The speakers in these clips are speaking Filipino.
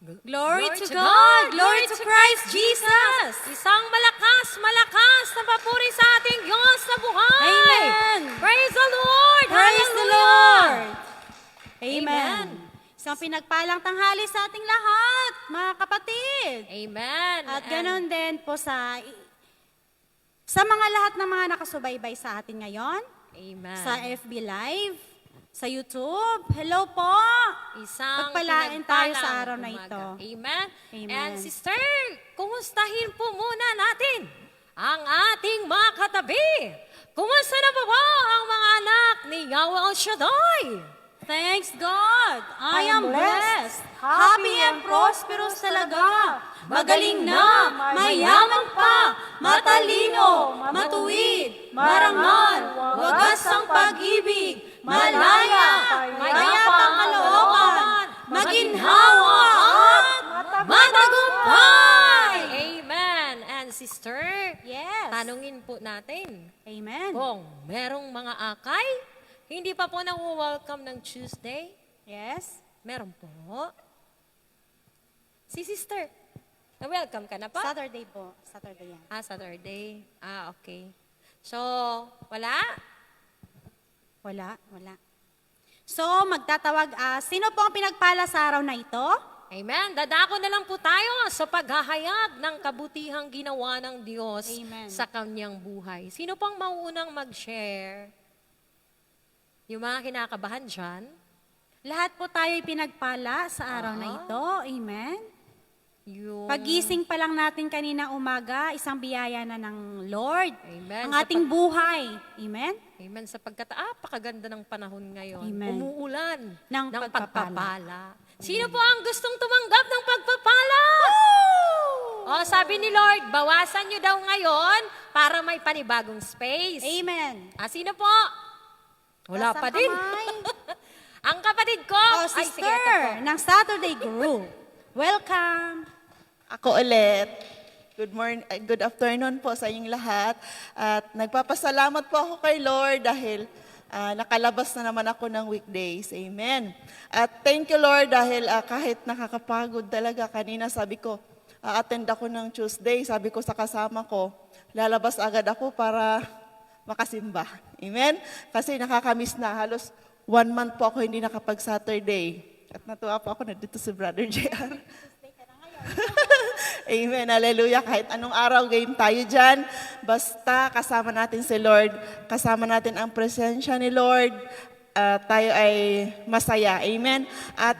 Glory to God! Glory to Christ Jesus! Isang malakas na papuri sa ating Diyos na buhay! Amen! Praise the Lord! Praise the Hallelujah! Lord! Amen! Isang pinagpalang tanghali sa ating lahat, mga kapatid. Amen! At ganoon din po sa mga lahat ng mga nakasubaybay sa atin ngayon, Amen. sa FB Live, sa YouTube. Hello po! Isang Pagpalain tayo sa araw na umaga. ito. Amen. Amen. And sister, kumustahin po muna natin ang ating mga katabi. Kumusta na po ba ang mga anak ni Yahweh El Shaddai? Thanks God! I am blessed, happy and prosperous talaga. Magaling na, mayaman pa, matalino, matuwid, marangal, wagas ang pag-ibig, malaya, mayapang kalooban, maginhawa at matagumpay. Amen. And sister, Yes. tanungin po natin Amen. kung merong mga akay, hindi pa po nang-welcome ng Tuesday. Yes. Meron po. Si sister, na-welcome ka na po? Saturday po. Saturday yan. Saturday. Okay. So, wala? Wala. So, magtatawag, sino po ang pinagpala sa araw na ito? Amen. Dadako na lang po tayo sa paghahayag ng kabutihang ginawa ng Diyos Amen. sa kanyang buhay. Sino pang mauunang mag-share? Yung mga kinakabahan dyan? Lahat po tayo'y pinagpala sa araw na ito. Amen. Yung... Pagising pa lang natin kanina umaga, isang biyaya na ng Lord. Amen. Ang ating buhay. Amen. Amen. Sapagkat pakaganda ng panahon ngayon. Amen. Umuulan Ng ng pagpapala. pagpapala. Sino po ang gustong tumanggap ng pagpapala? Sabi ni Lord, bawasan nyo daw ngayon para may panibagong space. Amen. Sino po? Wala Taas pa ang din. kamay. Ang kapatid ko. Sister, sige, ito po. ng Saturday Group. Welcome. Ako ulit. Good afternoon po sa inyong lahat. At nagpapasalamat po ako kay Lord dahil nakalabas na naman ako ng weekdays. Amen. At thank you Lord dahil kahit nakakapagod talaga, kanina sabi ko, attend ako ng Tuesday. Sabi ko sa kasama ko, lalabas agad ako para makasimba. Amen? Kasi nakakamiss na. Halos 1 month po ako hindi nakapag-Saturday. At natuwa po ako nandito si Brother JR. Amen, hallelujah. Kahit anong araw, game tayo dyan. Basta kasama natin si Lord, kasama natin ang presensya ni Lord, tayo ay masaya. Amen. At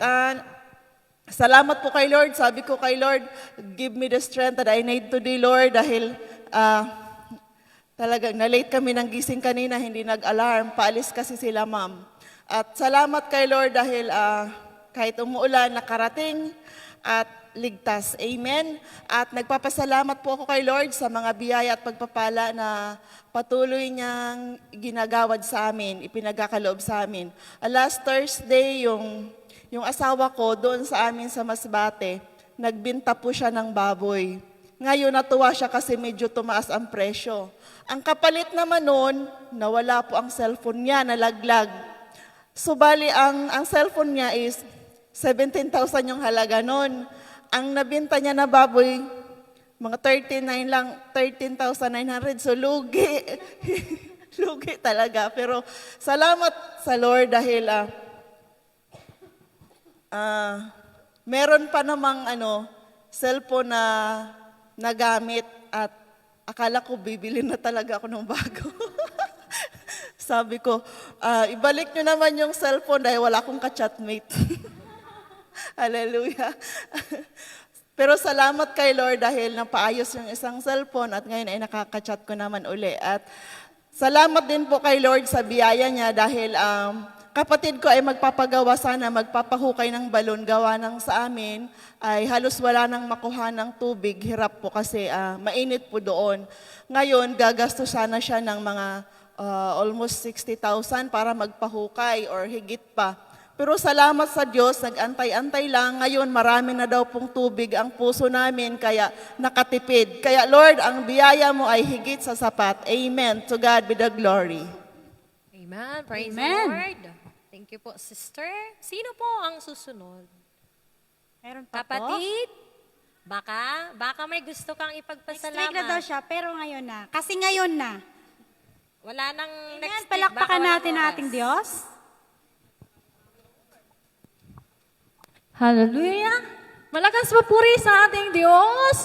salamat po kay Lord. Sabi ko kay Lord, give me the strength that I need today, Lord, dahil talagang na-late kami ng gising kanina, hindi nag-alarm. Paalis kasi sila, ma'am. At salamat kay Lord dahil kahit umuulan, nakarating at ligtas. Amen. At nagpapasalamat po ako kay Lord sa mga biyaya at pagpapala na patuloy niyang ginagawad sa amin, ipinagkakaloob sa amin. Last Thursday, yung asawa ko doon sa amin sa Masbate, nagbinta po siya ng baboy. Ngayon natuwa siya kasi medyo tumaas ang presyo. Ang kapalit naman noon, nawala po ang cellphone niya, nalaglag. Subali ang cellphone niya is 17,000 yung halaga noon. Ang nabinta niya na baboy, mga 13,900. So lugi. Lugi talaga. Pero salamat sa Lord dahil meron pa namang cellphone na nagamit at akala ko bibili na talaga ako ng bago. Sabi ko, ibalik nyo naman yung cellphone dahil wala akong ka-chatmate. Hallelujah. Pero salamat kay Lord dahil napaayos yung isang cellphone at ngayon ay nakaka-chat ko naman uli. At salamat din po kay Lord sa biyaya niya dahil kapatid ko ay magpapagawa sana, magpapahukay ng balon gawa ng sa amin ay halos wala nang makuha ng tubig. Hirap po kasi mainit po doon. Ngayon, gagasto sana siya ng mga almost 60,000 para magpahukay or higit pa. Pero salamat sa Diyos, nag-antay-antay lang. Ngayon, marami na daw pong tubig ang puso namin, kaya nakatipid. Kaya Lord, ang biyaya mo ay higit sa sapat. Amen. To God be the glory. Amen. Praise Amen. the Lord. Thank you po, sister. Sino po ang susunod? Meron pa po? Kapatid, baka may gusto kang Next week na daw ipagpasalamat. siya, pero ngayon na. Kasi ngayon na. Wala nang Amen. next week. Palakpakan baka walang natin ang oras. ating Diyos. Hallelujah! Malakas papuri sa ating Diyos!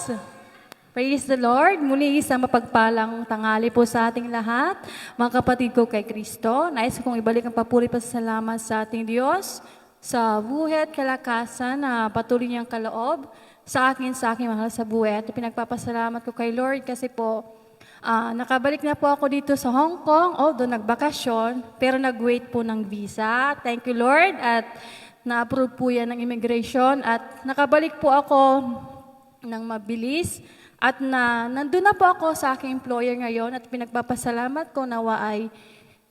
Praise the Lord! Muli isang mapagpalang tanghali po sa ating lahat. Mga kapatid ko kay Kristo, nais kong ibalik ang papuri pa sa salamat sa ating Diyos sa buhay at kalakasan na patuloy niyang kaloob sa aking mahal sa buhay. At pinagpapasalamat ko kay Lord kasi po nakabalik na po ako dito sa Hong Kong, although nagbakasyon, pero nag-wait po ng visa. Thank you Lord at na-approve po yan ng immigration at nakabalik po ako ng mabilis at nandun na po ako sa aking employer ngayon at pinagpapasalamat ko nawa ay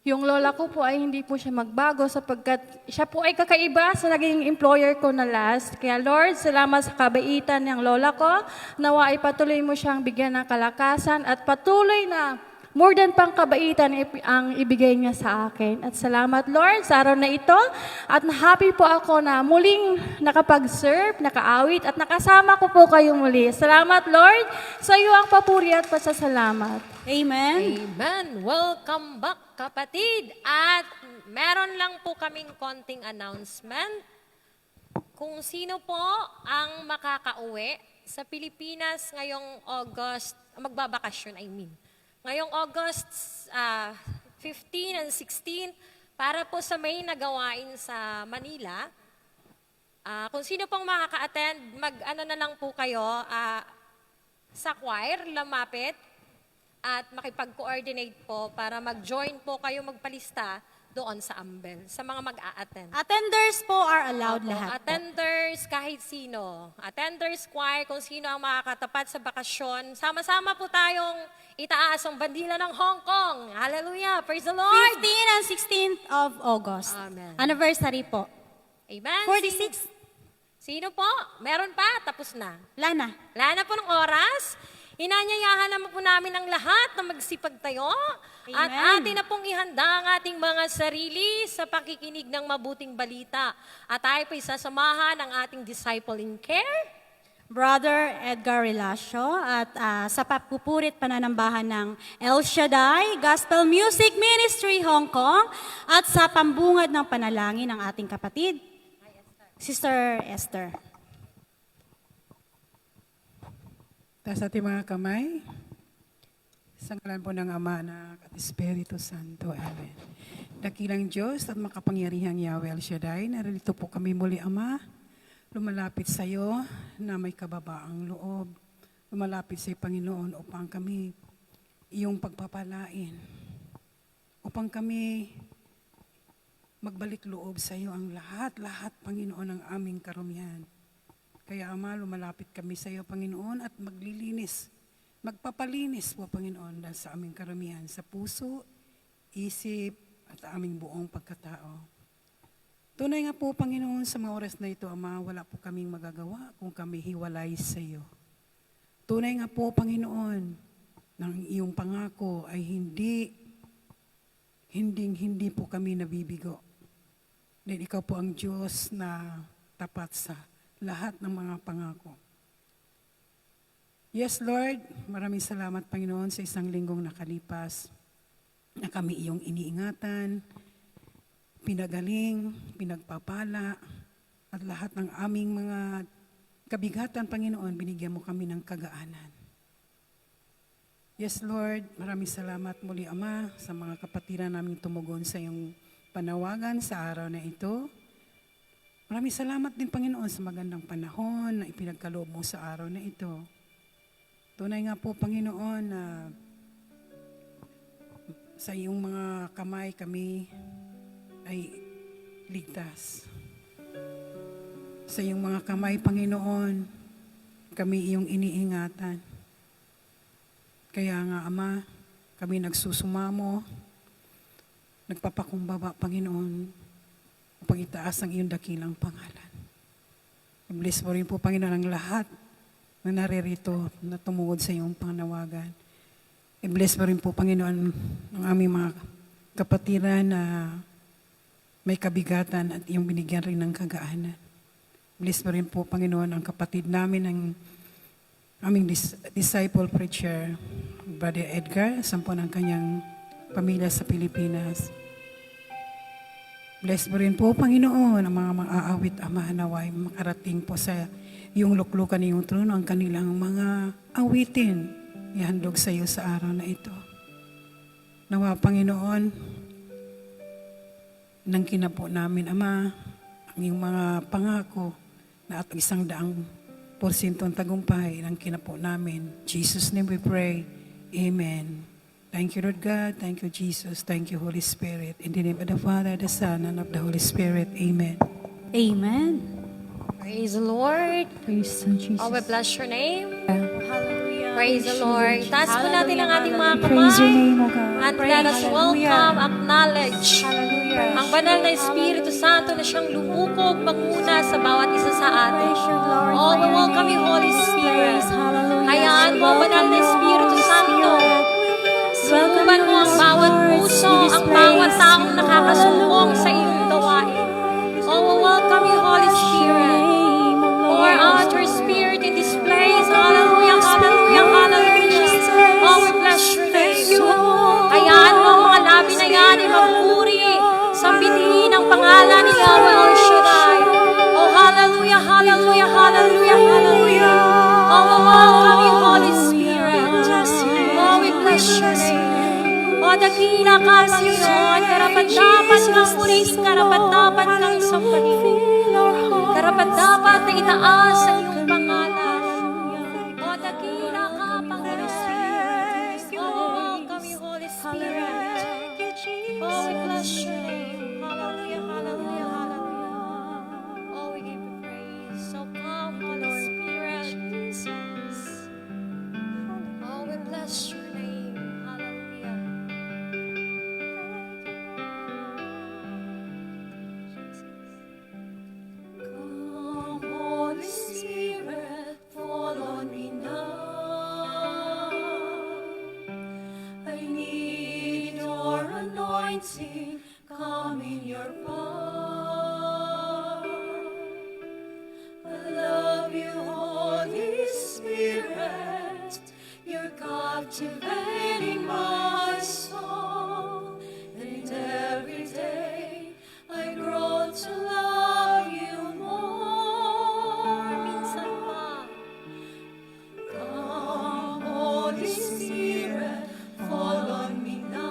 yung lola ko po ay hindi po siya magbago sapagkat siya po ay kakaiba sa naging employer ko na last. Kaya Lord, salamat sa kabaitan ng lola ko. Nawa ay patuloy mo siyang bigyan ng kalakasan at patuloy na more than pang kabaitan ang ibigay niya sa akin. At salamat Lord sa araw na ito. At happy po ako na muling nakapag-serve, nakaawit at nakasama ko po kayo muli. Salamat Lord sa iyo ang papuri at pasasalamat. Amen. Amen. Welcome back, kapatid. At meron lang po kaming konting announcement. Kung sino po ang makakauwi sa Pilipinas ngayong August, magbabakasyon ngayong August 15 and 16, para po sa may nagawain sa Manila. Kung sino pong makaka-attend, mag-ano na lang po kayo sa choir, lumapit, at makipag-coordinate po para mag-join po kayo magpalista doon sa Ambel, sa mga mag-a-attend. Attenders po are allowed Opo, lahat po. attenders, kahit sino. Attenders, choir, kung sino ang makakatapat sa bakasyon. Sama-sama po tayong itaas ang bandila ng Hong Kong. Hallelujah! Praise the Lord! 15 and 16th of August. Amen. Anniversary po. Amen. 46. Sino po? Meron pa? Tapos na. Wala na. Wala na po ng oras. Inanyayahan naman po namin ang lahat na magsipag tayo. At Amen. atin na pong ihanda ang ating mga sarili sa pakikinig ng mabuting balita. At tayo po'y sasamahan ng ating disciple in care. Brother Edgar Relacio at sa papupurit pananambahan ng El Shaddai Gospel Music Ministry Hong Kong at sa pambungad ng panalangin ng ating kapatid, Sister Esther. Taas ating mga kamay. Sa ngalan po ng Ama, Anak at Espiritu Santo. Amen. Dakilang Diyos at makapangyarihang Yahweh El Shaddai, narito po kami muli, Ama. Lumalapit sa iyo na may kababaang loob. Lumalapit sa iyo, Panginoon, upang kami iyong pagpapalain. Upang kami magbalik loob sa iyo ang lahat, Panginoon, ng aming karumihan. Kaya Ama, lumalapit kami sa iyo, Panginoon, at maglilinis, magpapalinis po, Panginoon, dahil sa aming karamihan, sa puso, isip, at aming buong pagkatao. Tunay nga po, Panginoon, sa mga oras na ito, Ama, wala po kaming magagawa kung kami hiwalay sa iyo. Tunay nga po, Panginoon, ng iyong pangako ay hindi po kami nabibigo. Dahil ikaw po ang Diyos na tapat sa lahat ng mga pangako. Yes, Lord, maraming salamat, Panginoon, sa isang linggong nakalipas na kami iyong iniingatan, pinagaling, pinagpapala, at lahat ng aming mga kabigatan, Panginoon, binigyan mo kami ng kagaanan. Yes, Lord, maraming salamat muli, Ama, sa mga kapatiran namin tumugon sa iyong panawagan sa araw na ito. Maraming salamat din, Panginoon, sa magandang panahon na ipinagkaloob mo sa araw na ito. Tunay nga po, Panginoon, na sa iyong mga kamay kami ay ligtas. Sa iyong mga kamay, Panginoon, kami iyong iniingatan. Kaya nga, Ama, kami nagsusumamo, nagpapakumbaba, Panginoon, upang itaas ang iyong dakilang pangalan. I-bless mo rin po, Panginoon, ang lahat na naririto na tumugod sa iyong panawagan. I-bless mo rin po, Panginoon, ang aming mga kapatiran na may kabigatan at iyong binigyan rin ng kagaanan. Bless mo rin po, Panginoon, ang kapatid namin, ang aming disciple preacher, Brother Edgar, sampo ng kanyang pamilya sa Pilipinas. Bless mo rin po, Panginoon, ang mga maaawit, Ama, naway makarating po sa iyong luklukan ng iyong trono ang kanilang mga awitin. Ihandog sa iyo sa araw na ito. Nawa, Panginoon, nang kinapo namin, Ama, ang iyong mga pangako na at 100% tagumpay ng kinapo namin. In Jesus' name we pray. Amen. Thank you, Lord God. Thank you, Jesus. Thank you, Holy Spirit. In the name of the Father, the Son, and of the Holy Spirit. Amen. Amen. Praise the Lord. Praise the Jesus. Oh, we bless your name. Hallelujah. Praise the Lord. Taas po natin ang ating mga Praise your kamay. name, O God. And let us welcome, acknowledge Hallelujah. ang banal na Espiritu Santo na siyang lumukog magmuna sa bawat isa sa atin. Oh, we welcome you, Holy Spirit. Hayaan mo, banal na Espiritu Santo. Subukan mo ang bawat puso, ang bawat taong nakakasumbong sa iyong gawain. Oh, we welcome you, Holy Spirit. Pour out your Spirit in this place. Hallelujah, hallelujah, hallelujah. Oh, we bless your name. Hayaan mo ang mga labi na yan ay magpuri sa bitiin ang pangalan ni Yahweh El Shaddai. Oh, hallelujah, hallelujah, hallelujah, hallelujah. Oh, we welcome you, Holy Spirit. Oh, we bless your name. Oh, dakila ka, Panginoon. Karapat-dapat kang purihin, karapat-dapat kang sambahin. Karapat-dapat na itaas ang iyong pangalan. Oh, dakila ka, Panginoon. Oh, welcome you, Holy Spirit. Oh, we bless your name. Hallelujah, hallelujah, hallelujah. Oh, we give you praise. So come, Holy Spirit. Oh, we bless your name. Hallelujah. Come, Holy Spirit, fall on me now. I need your anointing. Come in your power. I love you, Holy Spirit. You're captivating my soul. And every day I grow to love you more. Minsan pa. Come, Holy Spirit, fall on me now.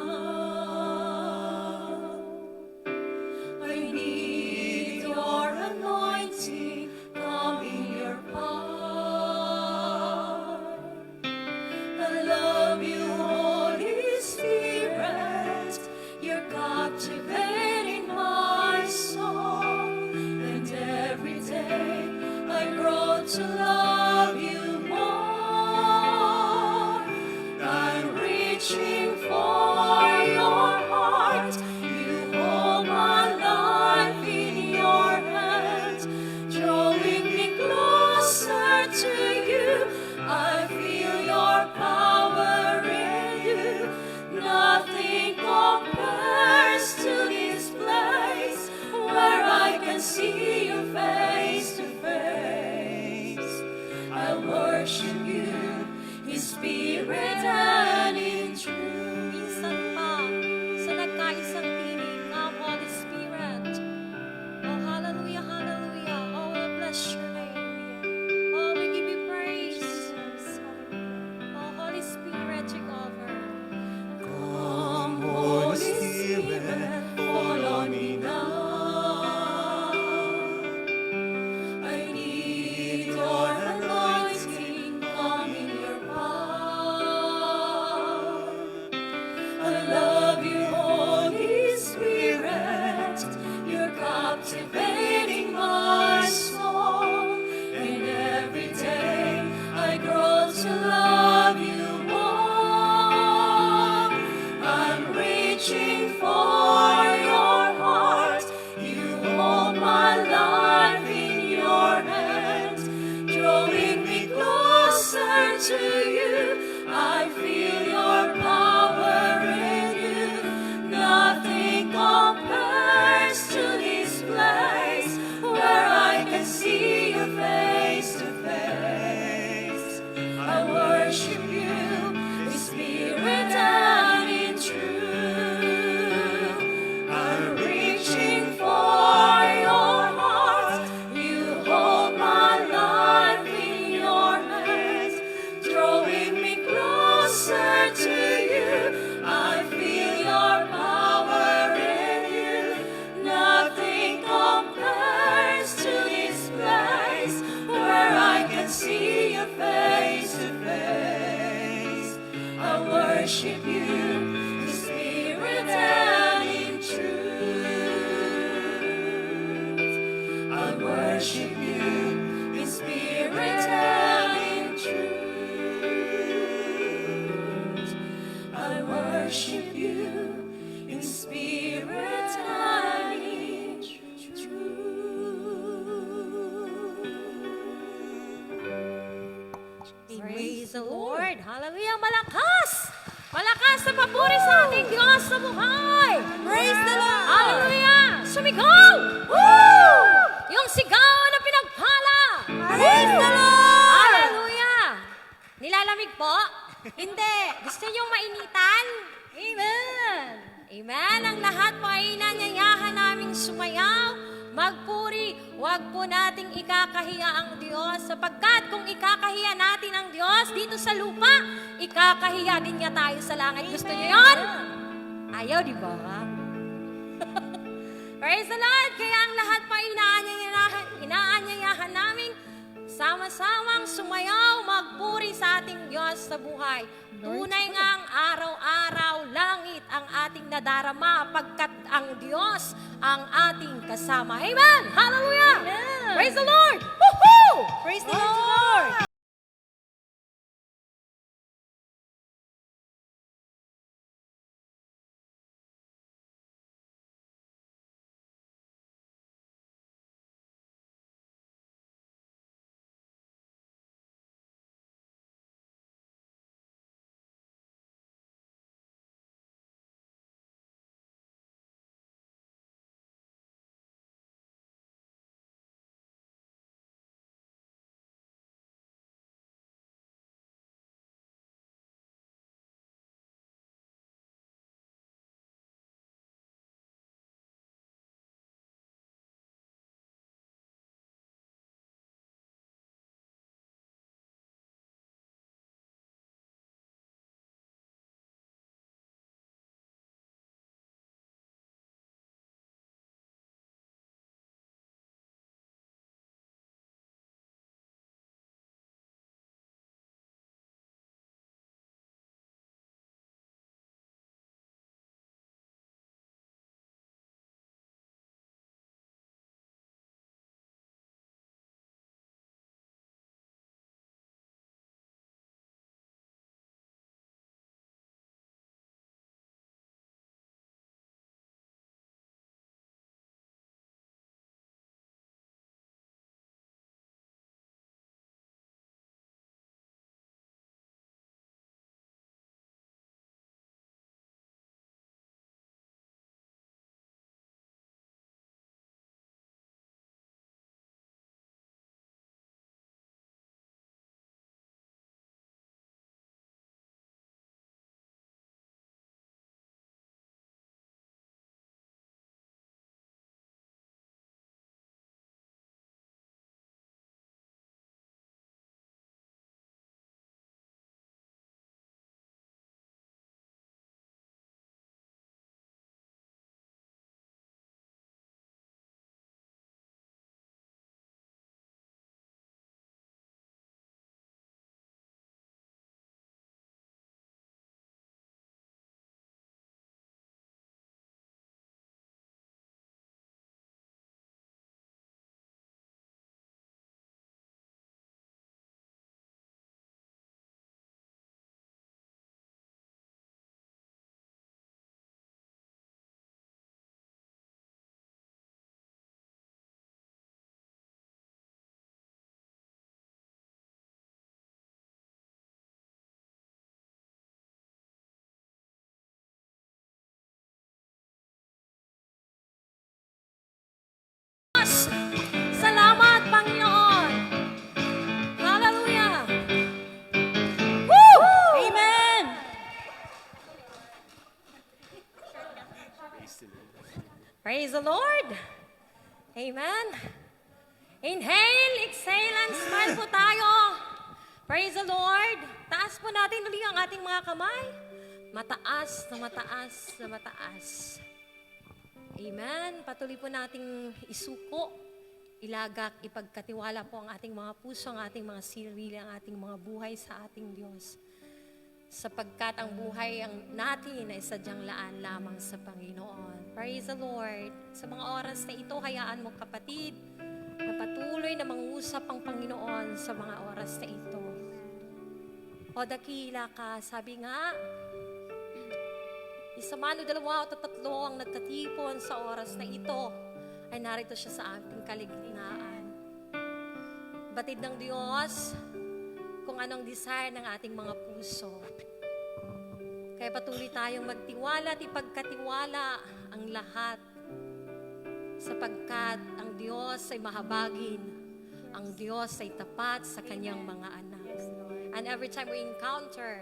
I need your anointing. Come in your power. I love you, Holy Spirit. You're captivating my soul. And every day I grow to love you more. I'm reaching for your heart. You hold my life in your hands, drawing me closer to you. I feel your power in you. Nothing compares to this place where I can see you face to face. I worship you in spirit and in truth. Minsan pa, sa nagkaisang tinig, come, Holy Spirit. Oh, hallelujah, hallelujah. Oh, we bless your name. Oh, we give you praise. Oh, Holy Spirit, take over. Come, Holy Spirit, fall on me now. I need your anointing. Come in your power. I love you, Holy Spirit. You're captivating my soul. And every day I grow to love you more. I'm reaching for your heart. You hold my life in your hands, drawing me closer to you. I feel your power in you. Nothing compares to this place where I can see worship you in spirit and in truth. I worship you in spirit and in truth. I worship you in spirit and in truth. Praise the Lord. Hallelujah. Malakas! Malakas na papuri sa ating Diyos sa buhay. Praise the Lord! Hallelujah! Sumigaw! Woo! Yung sigaw na pinagpala. Praise the Lord! Hallelujah! Nilalamig po? Hindi. Gusto niyong mainitan? Amen. Amen. Ang lahat po ay inanyayahan naming sumayaw, magpuri. Huwag po nating ikakahiya ang Diyos sapagkat kung ikakahiya natin ang Diyos dito sa lupa, ikakahiya din niya tayo sa langit. Gusto niyo yun? Ayaw, di ba? Praise the Lord! Kaya ang lahat pa inaanyayahan namin sama-samang sumayaw, magpuri sa ating Diyos sa buhay. Tunay ngang araw-araw langit ang ating nadarama pagkat ang Diyos ang ating kasama. Amen! Hallelujah! Praise the Lord! Woohoo! Praise the Lord! Salamat, Panginoon! Hallelujah! Woo! Amen. Praise the Lord! Amen! Inhale, exhale, and smile po tayo. Praise the Lord! Taas po natin uli ang ating mga kamay. Mataas na mataas na mataas. Amen. Patuloy po nating isuko, ilagak, ipagkatiwala po ang ating mga puso, ang ating mga sarili, ang ating mga buhay sa ating Diyos. sapagkat ang buhay natin ay sadyang laan lamang sa Panginoon. Praise the Lord. Sa mga oras na ito, hayaan mo kapatid na patuloy na mangusap ang Panginoon sa mga oras na ito. O dakila ka, sabi nga, isa man o dalawa o tatlo ang nagkatipon sa oras na ito, ay narito siya sa ating kaligtaan. Batid ng Diyos kung anong desire ng ating mga puso. Kaya patuloy tayong magtiwala at ipagkatiwala ang lahat sapagkat ang Diyos ay mahabagin, ang Diyos ay tapat sa kanyang mga anak. And every time we encounter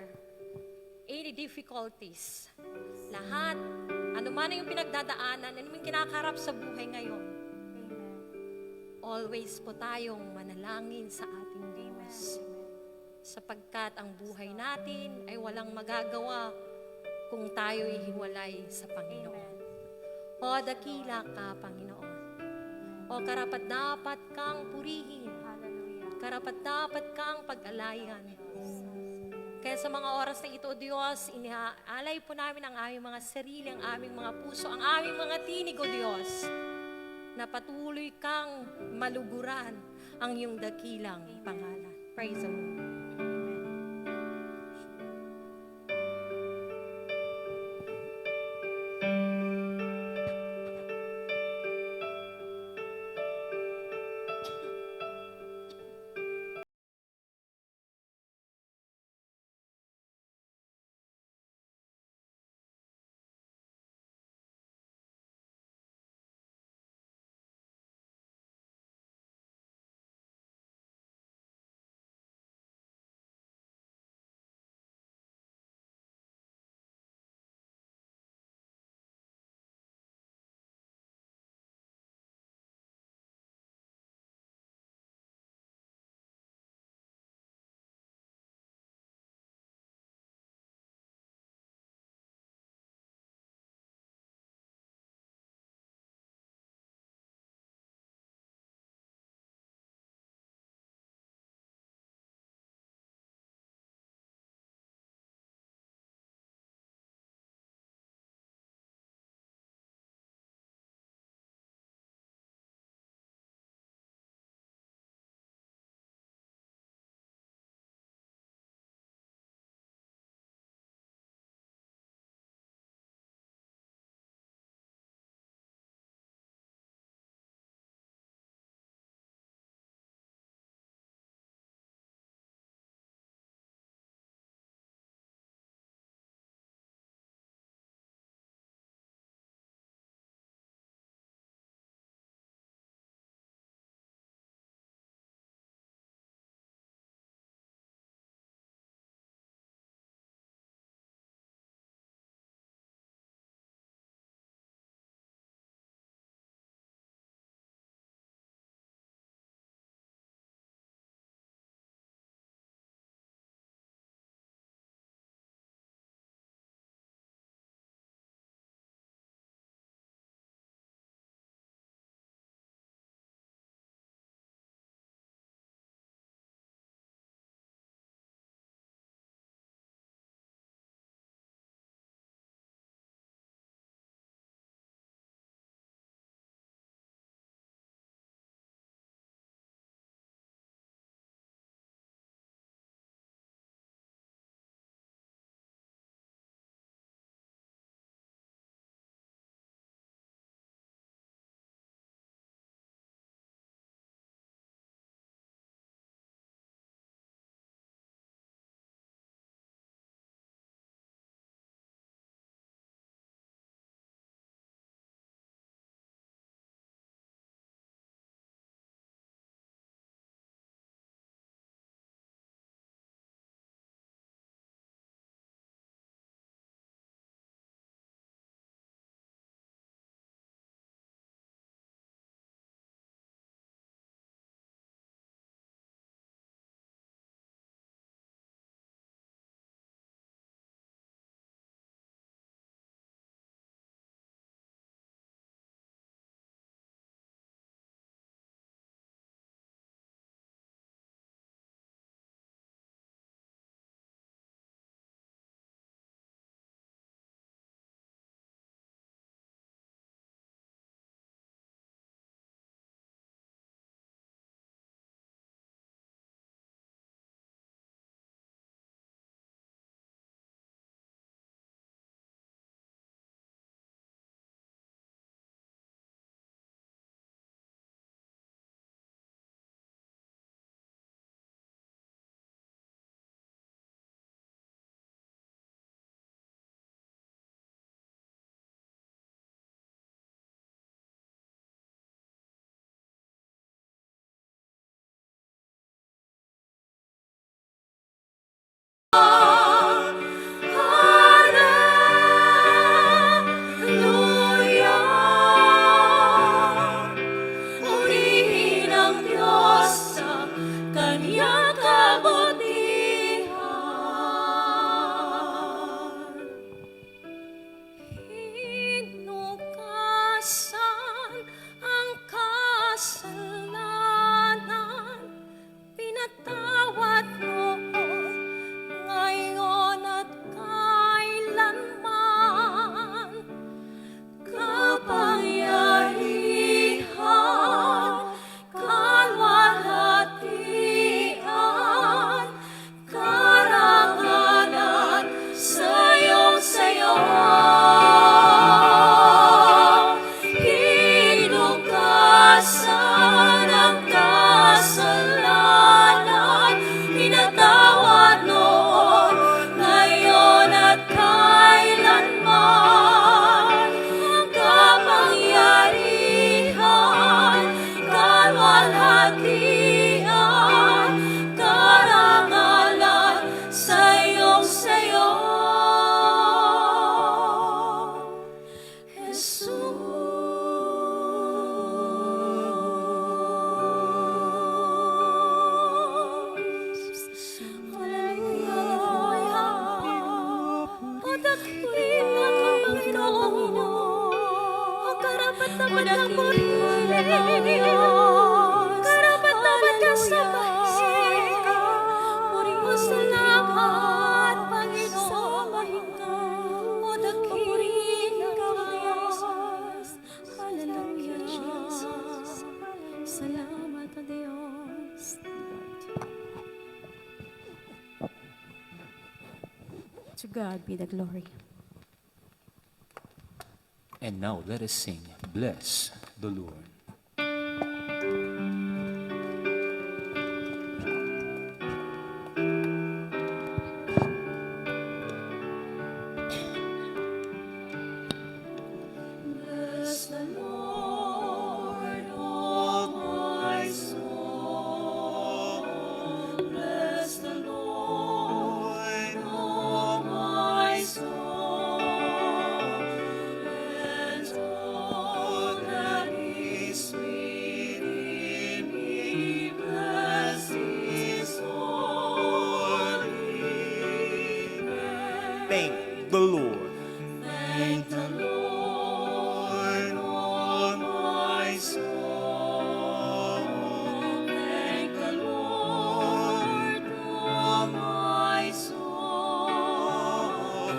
any difficulties, lahat, ano man yung pinagdadaanan, ano man yung kinakarap sa buhay ngayon, always po tayong manalangin sa ating Diyos. Sapagkat ang buhay natin ay walang magagawa kung tayo ihiwalay sa Panginoon. O dakila ka, Panginoon. O karapat-dapat kang purihin. Karapat-dapat kang pag-alayan. Kaya sa mga oras na ito, Diyos, inaalay po namin ang aming mga sarili, ang aming mga puso, ang aming mga tinig, O Diyos, na patuloy kang maluguran ang iyong dakilang pangalan. Praise the Lord. pinatawad mo ngayon at kailanman. Kapangyarihan, kalwalhatian, karangalan sayo. Hinugasan ang kasalanan, pinatawad noon, ngayon at kailanman. Ang kapangyarihan, kalwalhatian, karangalan sayo. Jesus. Hallelujah. O dakilang Panginoon, o karapat-dapat na purihin, karapat-dapat ka sa bahin, purihin mo sa lahat, Panginoon, o dakilang Diyos. Hallelujah, Jesus. Salamat, O Diyos. To God be the glory. And now let us sing, Bless the Lord. Bless the Lord, oh my soul. Bless the Lord, oh my soul. And all that is within me, bless His holy name. Thank the Lord. Thank the Lord, oh my soul. Thank the Lord, oh my soul.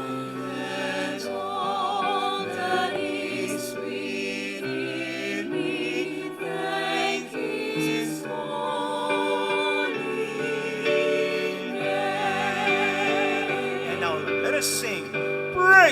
And all that is within me, thank His holy name. And now let us sing, praise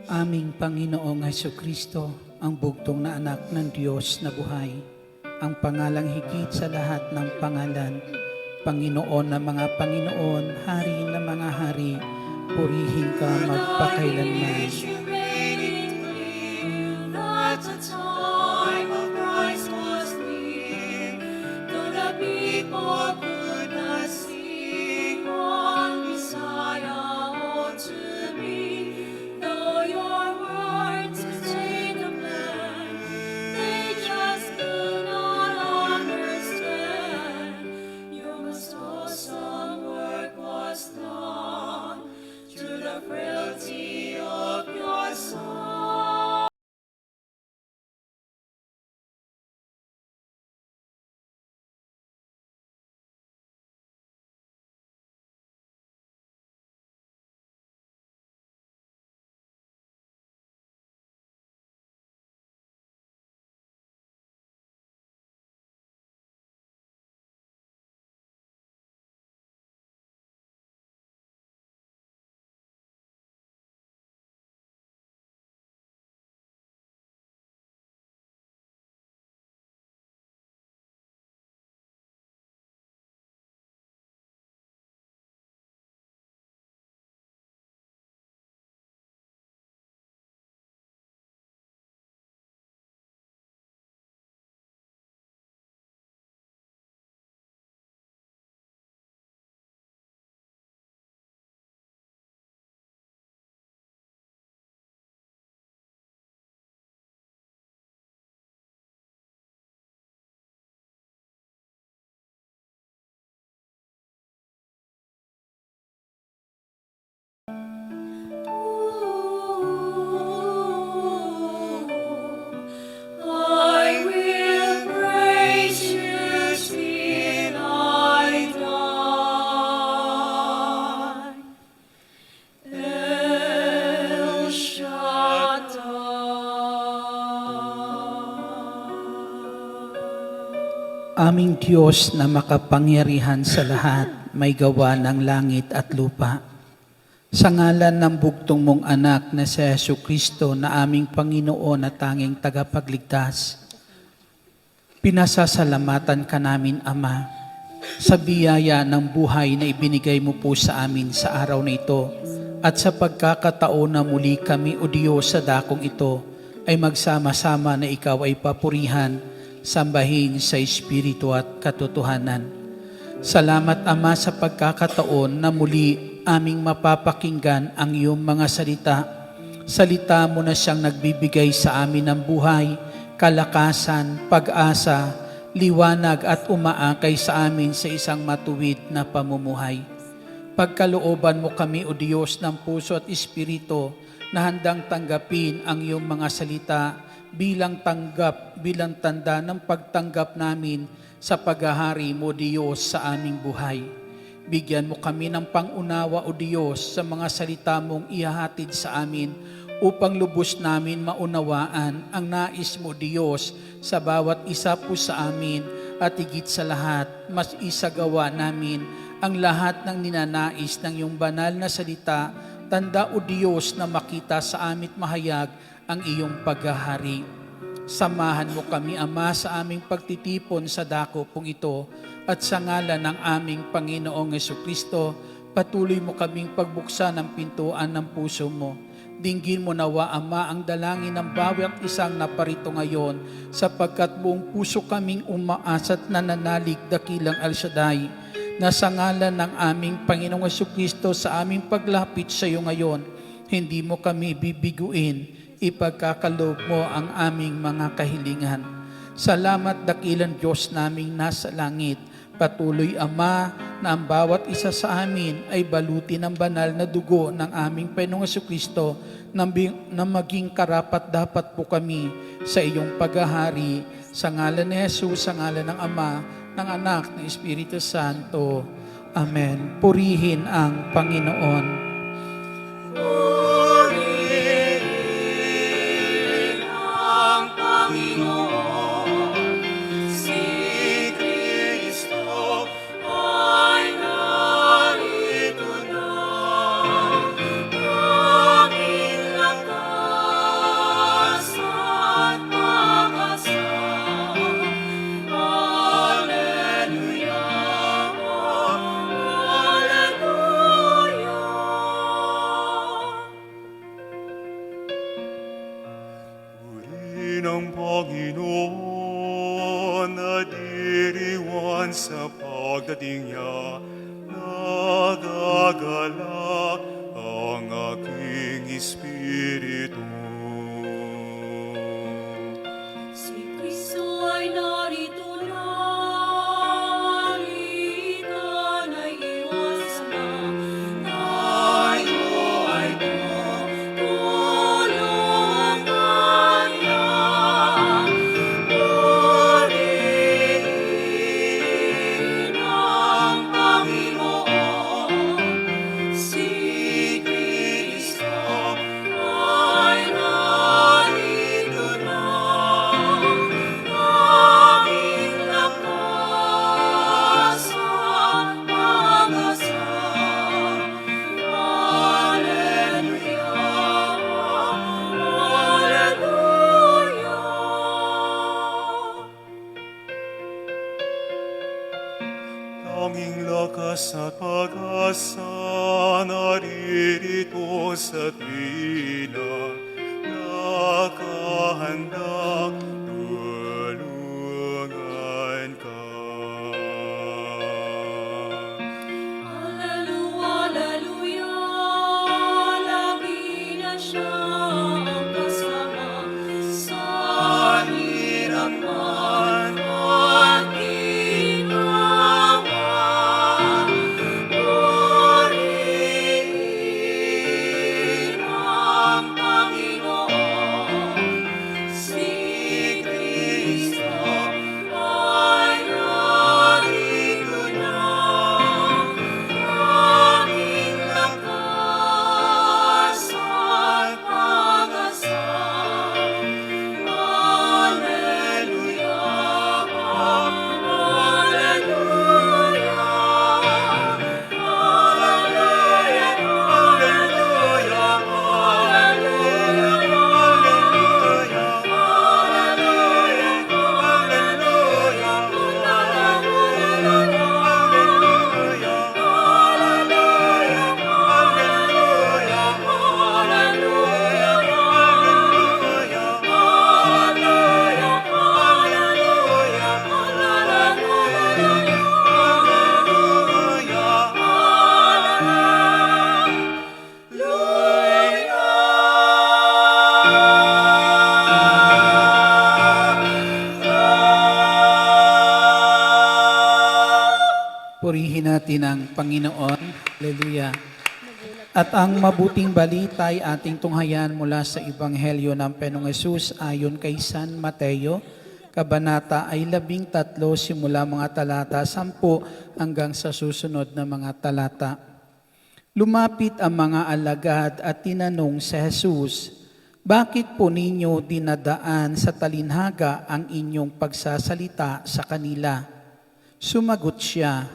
Aming Panginoong Hesukristo, ang bugtong na anak ng Diyos na buhay, ang pangalang higit sa lahat ng pangalan, Panginoon ng mga Panginoon, Hari ng mga hari, purihin ka magpakailanman. That the time of Christ was near, though the people could not sing one Messiah unto me. Though your words contain the plan, they just could not understand. Your most awesome work was done through the frailty of your Son. I will praise you till I die. El Shaddai. Aming Diyos na makapangyarihan sa lahat, may gawa ng langit at lupa. Sa ngalan ng bugtong mong anak na si Jesucristo na aming Panginoon at tanging tagapagligtas, pinasasalamatan ka namin, Ama, sa biyaya ng buhay na ibinigay mo po sa amin sa araw na ito at sa pagkakataon na muli kami, O Diyos, sa dakong ito ay magsama-sama na Ikaw ay papurihan, sambahin sa Espiritu at katotohanan. Salamat, Ama, sa pagkakataon na muli aming mapapakinggan ang iyong mga salita. Salita mo na siyang nagbibigay sa amin ng buhay, kalakasan, pag-asa, liwanag at umaakay sa amin sa isang matuwid na pamumuhay. Pagkalooban mo kami, O Diyos, ng puso at espiritu na handang tanggapin ang iyong mga salita bilang tanda ng pagtanggap namin sa paghahari mo, Diyos, sa aming buhay. Bigyan mo kami ng pangunawa, O Diyos, sa mga salita mong ihahatid sa amin upang lubos namin maunawaan ang nais mo, Diyos, sa bawat isa po sa amin at higit sa lahat, mas isagawa namin ang lahat ng ninanais ng iyong banal na salita. Tanda, O Diyos, na makita sa amit mahayag ang iyong paghahari. Samahan mo kami, Ama, sa aming pagtitipon sa dako pong ito at sa ngalan ng aming Panginoong Jesucristo, patuloy mo kaming pagbuksan ng pintuan ng puso mo. Dinggin mo nawa, Ama, ang dalangin ng bawat isang naparito ngayon sapagkat buong puso kaming umaasat na nanalig dakilang El Shaddai na sa ngalan ng aming Panginoong Jesucristo sa aming paglapit sa iyo ngayon, hindi mo kami bibiguin, ipagkakalob mo ang aming mga kahilingan. Salamat, dakilang Diyos naming nasa langit. Patuloy, Ama, na ang bawat isa sa amin ay balutin ng banal na dugo ng aming Panginoong Jesucristo na maging karapat-dapat po kami sa iyong paghahari. Sa ngalan ni Jesus, sa ngalan ng Ama, ng Anak, ng Espiritu Santo. Amen. Purihin ang Panginoon. Purihin ang Panginoon, si Kristo ay narito na. Aming lakas ng Panginoon na diriwan sa pagdating niya. Nagagalak ang aking espiritu. Si Kristo ay narito na, halika na iwas na, tayo ay tutulungan niya. Purihin ang Panginoon, si Kristo ay narito na, aming lakas at pag-asa. Hallelujah, hallelujah. Tanging lakas at pag-asa naririto sa tuwina, nakahandang tulungan ka. Hallelujah, lagi na siya ang kasama sa hirap man at ginawa. Purihin ang Panginoon, si Kristo ay narito na, aming lakas at pag-asa. Hallelujah, hallelujah, Purihin natin ang Panginoon. Hallelujah. At ang mabuting balita ay ating tunghayan mula sa Ebanghelyo ng Panginoong Hesus ayon kay San Mateo, Kabanata ay 13, simula mga talata 10 hanggang sa susunod na mga talata. Lumapit ang mga alagad at tinanong si Jesus, "Bakit po ninyo dinadaan sa talinhaga ang inyong pagsasalita sa kanila?" Sumagot siya,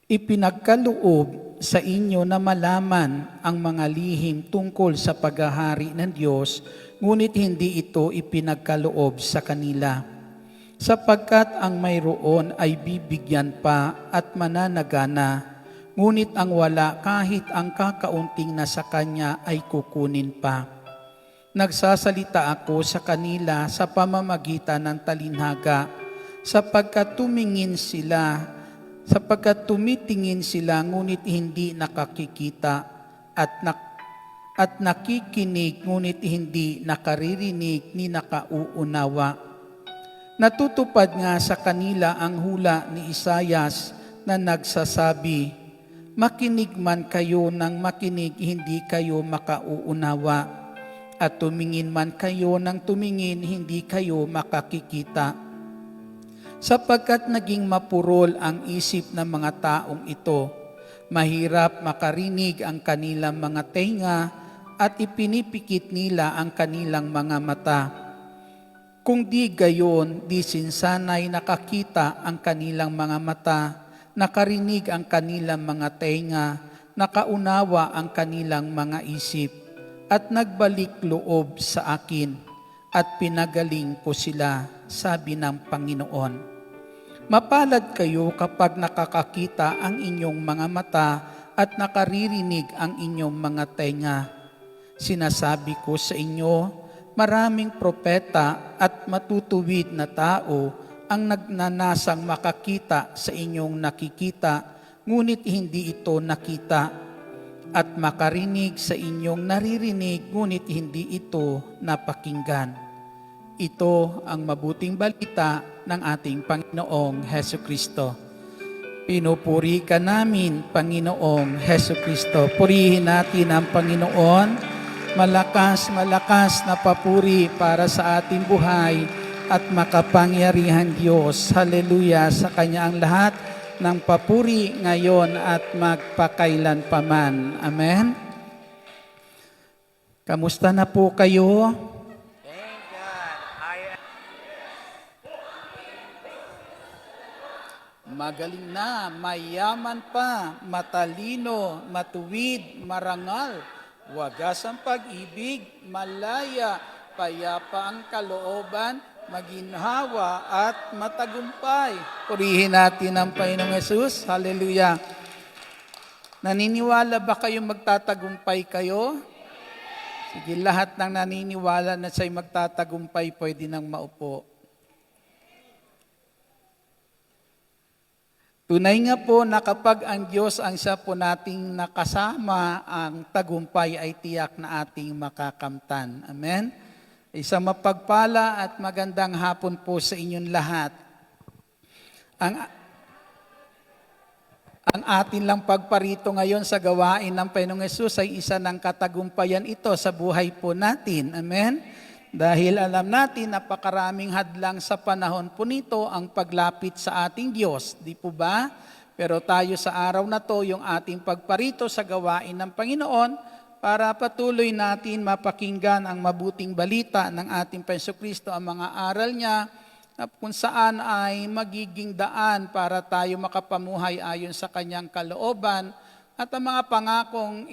"Ipinagkaloob sa inyo na malaman ang mga lihim tungkol sa paghahari ng Diyos, ngunit hindi ito ipinagkaloob sa kanila. Sapagkat ang mayroon ay bibigyan pa at mananagana, ngunit ang wala kahit ang kakaunting na sa kanya ay kukunin pa. Nagsasalita ako sa kanila sa pamamagitan ng talinhaga, sapagkat tumitingin sila ngunit hindi nakakikita at nakikinig ngunit hindi nakaririnig ni nakauunawa. Natutupad nga sa kanila ang hula ni Isayas na nagsasabi, "Makinig man kayo ng makinig, hindi kayo makauunawa, at tumingin man kayo ng tumingin, hindi kayo makakikita." Sapagkat naging mapurol ang isip ng mga taong ito, mahirap makarinig ang kanilang mga tenga at ipinipikit nila ang kanilang mga mata. Kung di gayon, di sinsanay nakakita ang kanilang mga mata, nakarinig ang kanilang mga tenga, nakaunawa ang kanilang mga isip, at nagbalik loob sa akin, at pinagaling ko sila, sabi ng Panginoon. Mapalad kayo kapag nakakakita ang inyong mga mata at nakaririnig ang inyong mga tenga. Sinasabi ko sa inyo, maraming propeta at matutuwid na tao ang nagnanasang makakita sa inyong nakikita, ngunit hindi ito nakita, at makarinig sa inyong naririnig, ngunit hindi ito napakinggan. Ito ang mabuting balita ng ating Panginoong Hesus Kristo. Pinupuri ka namin, Panginoong Hesus Kristo. Purihin natin ang Panginoon. Malakas na papuri para sa ating buhay at makapangyarihan Diyos. Haleluya sa Kanya ang lahat ng papuri ngayon at magpakailan paman. Amen. Kamusta na po kayo? Magaling na, mayaman pa, matalino, matuwid, marangal, wagas ang pag-ibig, malaya, payapa ang kalooban, maginhawa at matagumpay. Purihin natin ang Panginoong Hesus. Hallelujah. Naniniwala ba kayong magtatagumpay kayo? Sige, lahat ng naniniwala na siya'y magtatagumpay, pwede nang maupo. Tunay nga po na kapag ang Diyos ang siya po nating nakasama, ang tagumpay ay tiyak na ating makakamtan. Amen? Isang mapagpala at magandang hapon po sa inyong lahat. Ang atin lang pagparito ngayon sa gawain ng Panginoong Hesus ay isa ng katagumpayan ito sa buhay po natin. Amen? Dahil alam natin, napakaraming hadlang sa panahon po nito ang paglapit sa ating Diyos. Di po ba? Pero tayo sa araw na to, yung ating pagparito sa gawain ng Panginoon, para patuloy natin mapakinggan ang mabuting balita ng ating Panginoong Kristo, ang mga aral niya, na kung saan ay magiging daan para tayo makapamuhay ayon sa kanyang kalooban. At ang mga pangakong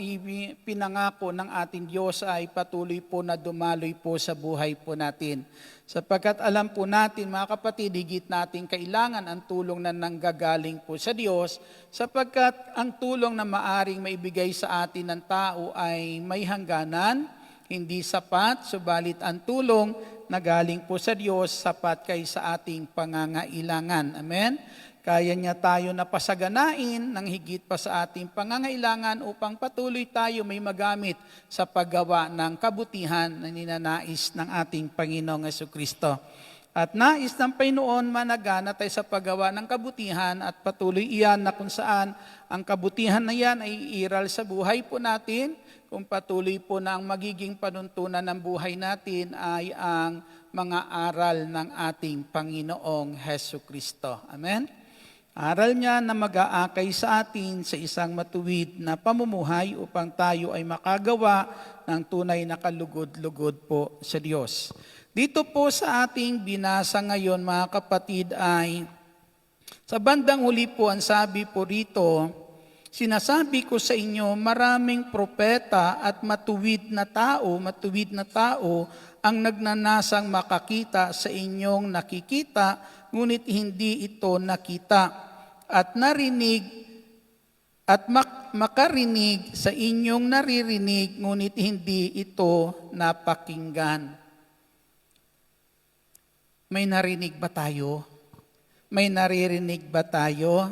pinangako ng ating Diyos ay patuloy po na dumaloy po sa buhay po natin. Sapagkat alam po natin, mga kapatid, higit natin kailangan ang tulong na nanggagaling po sa Diyos, sapagkat ang tulong na maaring maibigay sa atin ng tao ay may hangganan, hindi sapat, subalit ang tulong na galing po sa Diyos sapat kay sa ating pangangailangan. Amen? Kaya niya tayo napasaganain ng higit pa sa ating pangangailangan upang patuloy tayo may magamit sa paggawa ng kabutihan na ninanais ng ating Panginoong Jesucristo. At nais ng Panginoon managana tayo sa paggawa ng kabutihan at patuloy iyan na kung saan ang kabutihan na yan ay iiral sa buhay po natin, kung patuloy po na ang magiging panuntunan ng buhay natin ay ang mga aral ng ating Panginoong Jesucristo. Amen? Aral niya na mag-aakay sa atin sa isang matuwid na pamumuhay upang tayo ay makagawa ng tunay na kalugod-lugod po sa Diyos. Dito po sa ating binasa ngayon, mga kapatid, ay sa bandang huli po ang sabi po rito, sinasabi ko sa inyo, maraming propeta at matuwid na tao ang nagnanasang makakita sa inyong nakikita, ngunit hindi ito nakita, at narinig at makarinig sa inyong naririnig, ngunit hindi ito napakinggan. May narinig ba tayo? May naririnig ba tayo?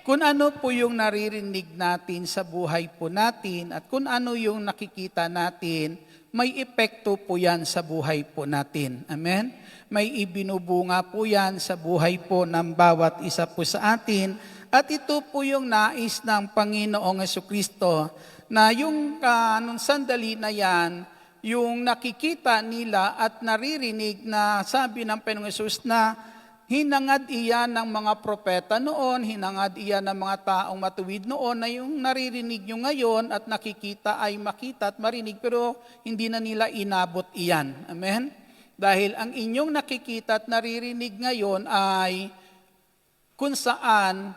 Kung ano po yung naririnig natin sa buhay po natin at kung ano yung nakikita natin, may epekto po yan sa buhay po natin. Amen? May ibinubunga po yan sa buhay po ng bawat isa po sa atin. At ito po yung nais ng Panginoong Jesucristo na yung nung sandali na yan, yung nakikita nila at naririnig na sabi ng Panginoong Jesus na hinangad iyan ng mga propeta noon, hinangad iyan ng mga taong matuwid noon na yung naririnig nyo ngayon at nakikita ay makita at marinig pero hindi na nila inabot iyan. Amen? Dahil ang inyong nakikita at naririnig ngayon ay kung saan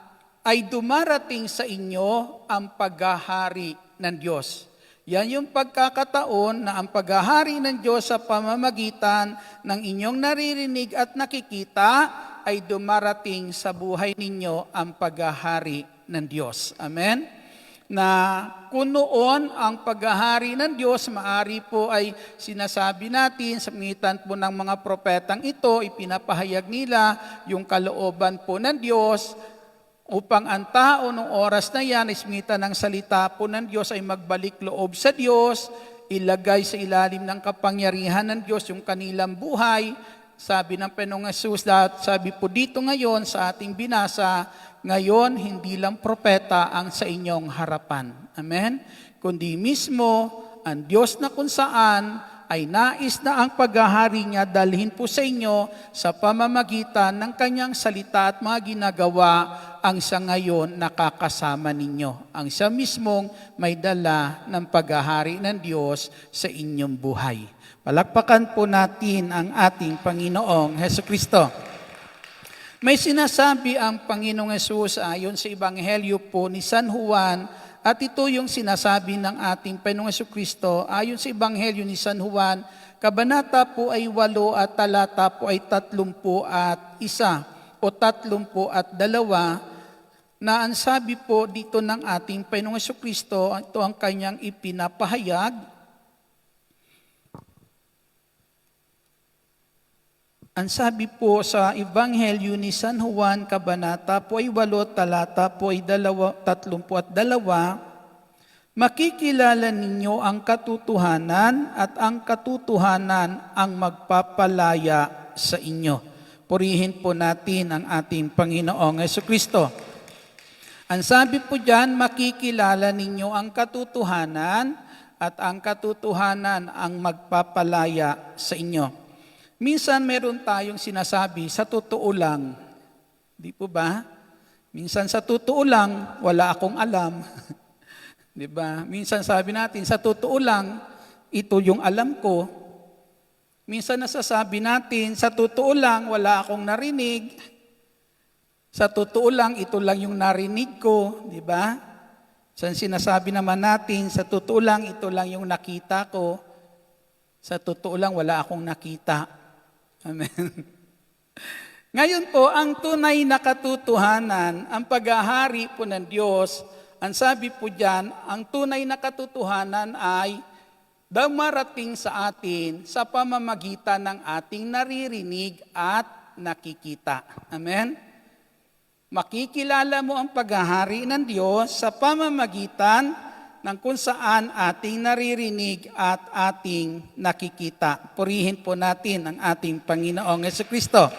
ay dumarating sa inyo ang paghahari ng Diyos. Yan yung pagkakataon na ang paghahari ng Diyos sa pamamagitan ng inyong naririnig at nakikita ay dumarating sa buhay ninyo ang paghahari ng Diyos. Amen? na kung noon ang paghahari ng Diyos, maari po ay sinasabi natin sa pangitan po ng mga propetang ito, ipinapahayag nila yung kalooban po ng Diyos upang ang tao noong oras na yan, ismita ng salita po ng Diyos ay magbalik loob sa Diyos, ilagay sa ilalim ng kapangyarihan ng Diyos yung kanilang buhay. Sabi ng Panginoong Hesus, sabi po dito ngayon sa ating binasa, ngayon hindi lang propeta ang sa inyong harapan. Amen? Kundi mismo ang Diyos na kung saan ay nais na ang paghahari niya dalhin po sa inyo sa pamamagitan ng kanyang salita at mga ginagawa ang siya ngayon nakakasama ninyo. Ang siya mismong may dala ng paghahari ng Diyos sa inyong buhay. Palakpakan po natin ang ating Panginoong Hesukristo. May sinasabi ang Panginoong Hesus ayon sa Ebanghelyo po ni San Juan, at ito yung sinasabi ng ating Panginoong Hesukristo ayon sa Ebanghelyo ni San Juan, kabanata po ay 8 at talata po ay 31 o 32, na ang sabi po dito ng ating Panginoong Hesukristo, ito ang kanyang ipinapahayag. Ang sabi po sa Ebanghelyo ni San Juan, kabanata po ay 8, talata po ay 32, makikilala ninyo ang katotohanan at ang katotohanan ang magpapalaya sa inyo. Purihin po natin ang ating Panginoong Hesukristo. Ang sabi po diyan, makikilala ninyo ang katotohanan at ang katotohanan ang magpapalaya sa inyo. Minsan meron tayong sinasabi, sa totoo lang. Di po ba? Minsan sa totoo lang, wala akong alam. Di ba? Minsan sabi natin, sa totoo lang, ito yung alam ko. Minsan nasasabi natin, sa totoo lang, wala akong narinig. Sa totoo lang, ito lang yung narinig ko. Di ba? Minsan sinasabi naman natin, sa totoo lang, ito lang yung nakita ko. Sa totoo lang, wala akong nakita. Amen. Ngayon po, ang tunay na katotohanan, ang paghahari po ng Diyos, ang sabi po diyan, ang tunay na katotohanan ay dumarating sa atin sa pamamagitan ng ating naririnig at nakikita. Amen? Makikilala mo ang paghahari ng Diyos sa pamamagitan ng kung saan ating naririnig at ating nakikita. Purihin po natin ang ating Panginoong Hesukristo.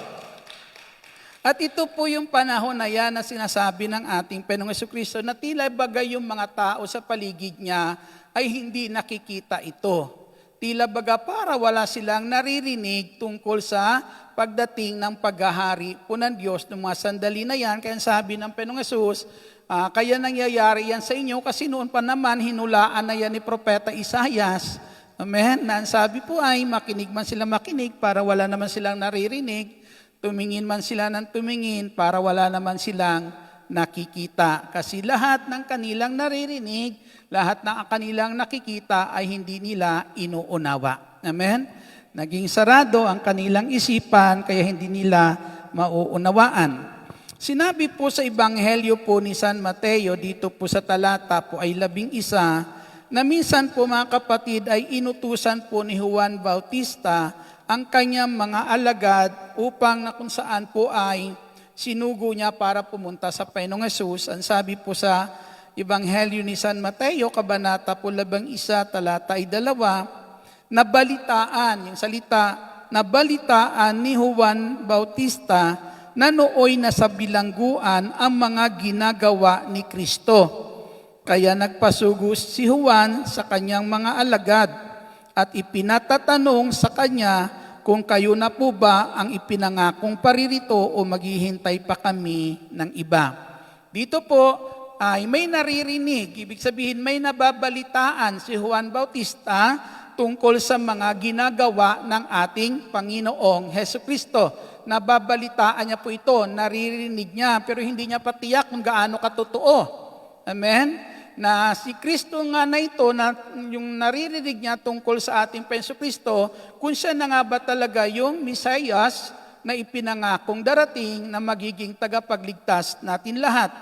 At ito po yung panahon na yan na sinasabi ng ating Panginoong Hesukristo na tila bagay yung mga tao sa paligid niya ay hindi nakikita ito. Tila baga para wala silang naririnig tungkol sa pagdating ng paghahari po ng Diyos ng mga sandali na yan. Kaya sabi ng Panginoong Hesus, kaya nangyayari yan sa inyo kasi noon pa naman hinulaan na yan ni Propeta Isaias. Amen? Na ang sabi po ay makinig man sila makinig para wala naman silang naririnig. Tumingin man sila ng tumingin para wala naman silang nakikita. Kasi lahat ng kanilang naririnig, lahat ng kanilang nakikita ay hindi nila inuunawa. Amen? Naging sarado ang kanilang isipan kaya hindi nila mauunawaan. Sinabi po sa Ebanghelyo po ni San Mateo, dito po sa talata po ay 11, na minsan po mga kapatid ay inutusan po ni Juan Bautista ang kanyang mga alagad upang na kung saan po ay sinugo niya para pumunta sa Panginoong Hesus. Ang sabi po sa Ebanghelyo ni San Mateo, kabanata po 11, talata ay 2, nabalitaan, yung salita, nabalitaan ni Juan Bautista na nooy nasa bilangguan ang mga ginagawa ni Kristo. Kaya nagpasugos si Juan sa kanyang mga alagad at ipinatatanong sa kanya kung kayo na po ba ang ipinangakong paririto o maghihintay pa kami ng iba. Dito po ay may naririnig, ibig sabihin may nababalitaan si Juan Bautista tungkol sa mga ginagawa ng ating Panginoong Hesukristo. Nababalitaan niya po ito, naririnig niya, pero hindi niya patiyak kung gaano katotoo. Amen? Na si Kristo nga na ito, na yung naririnig niya tungkol sa ating Hesukristo, kung siya na nga ba talaga yung Mesias na ipinangakong darating na magiging tagapagligtas natin lahat.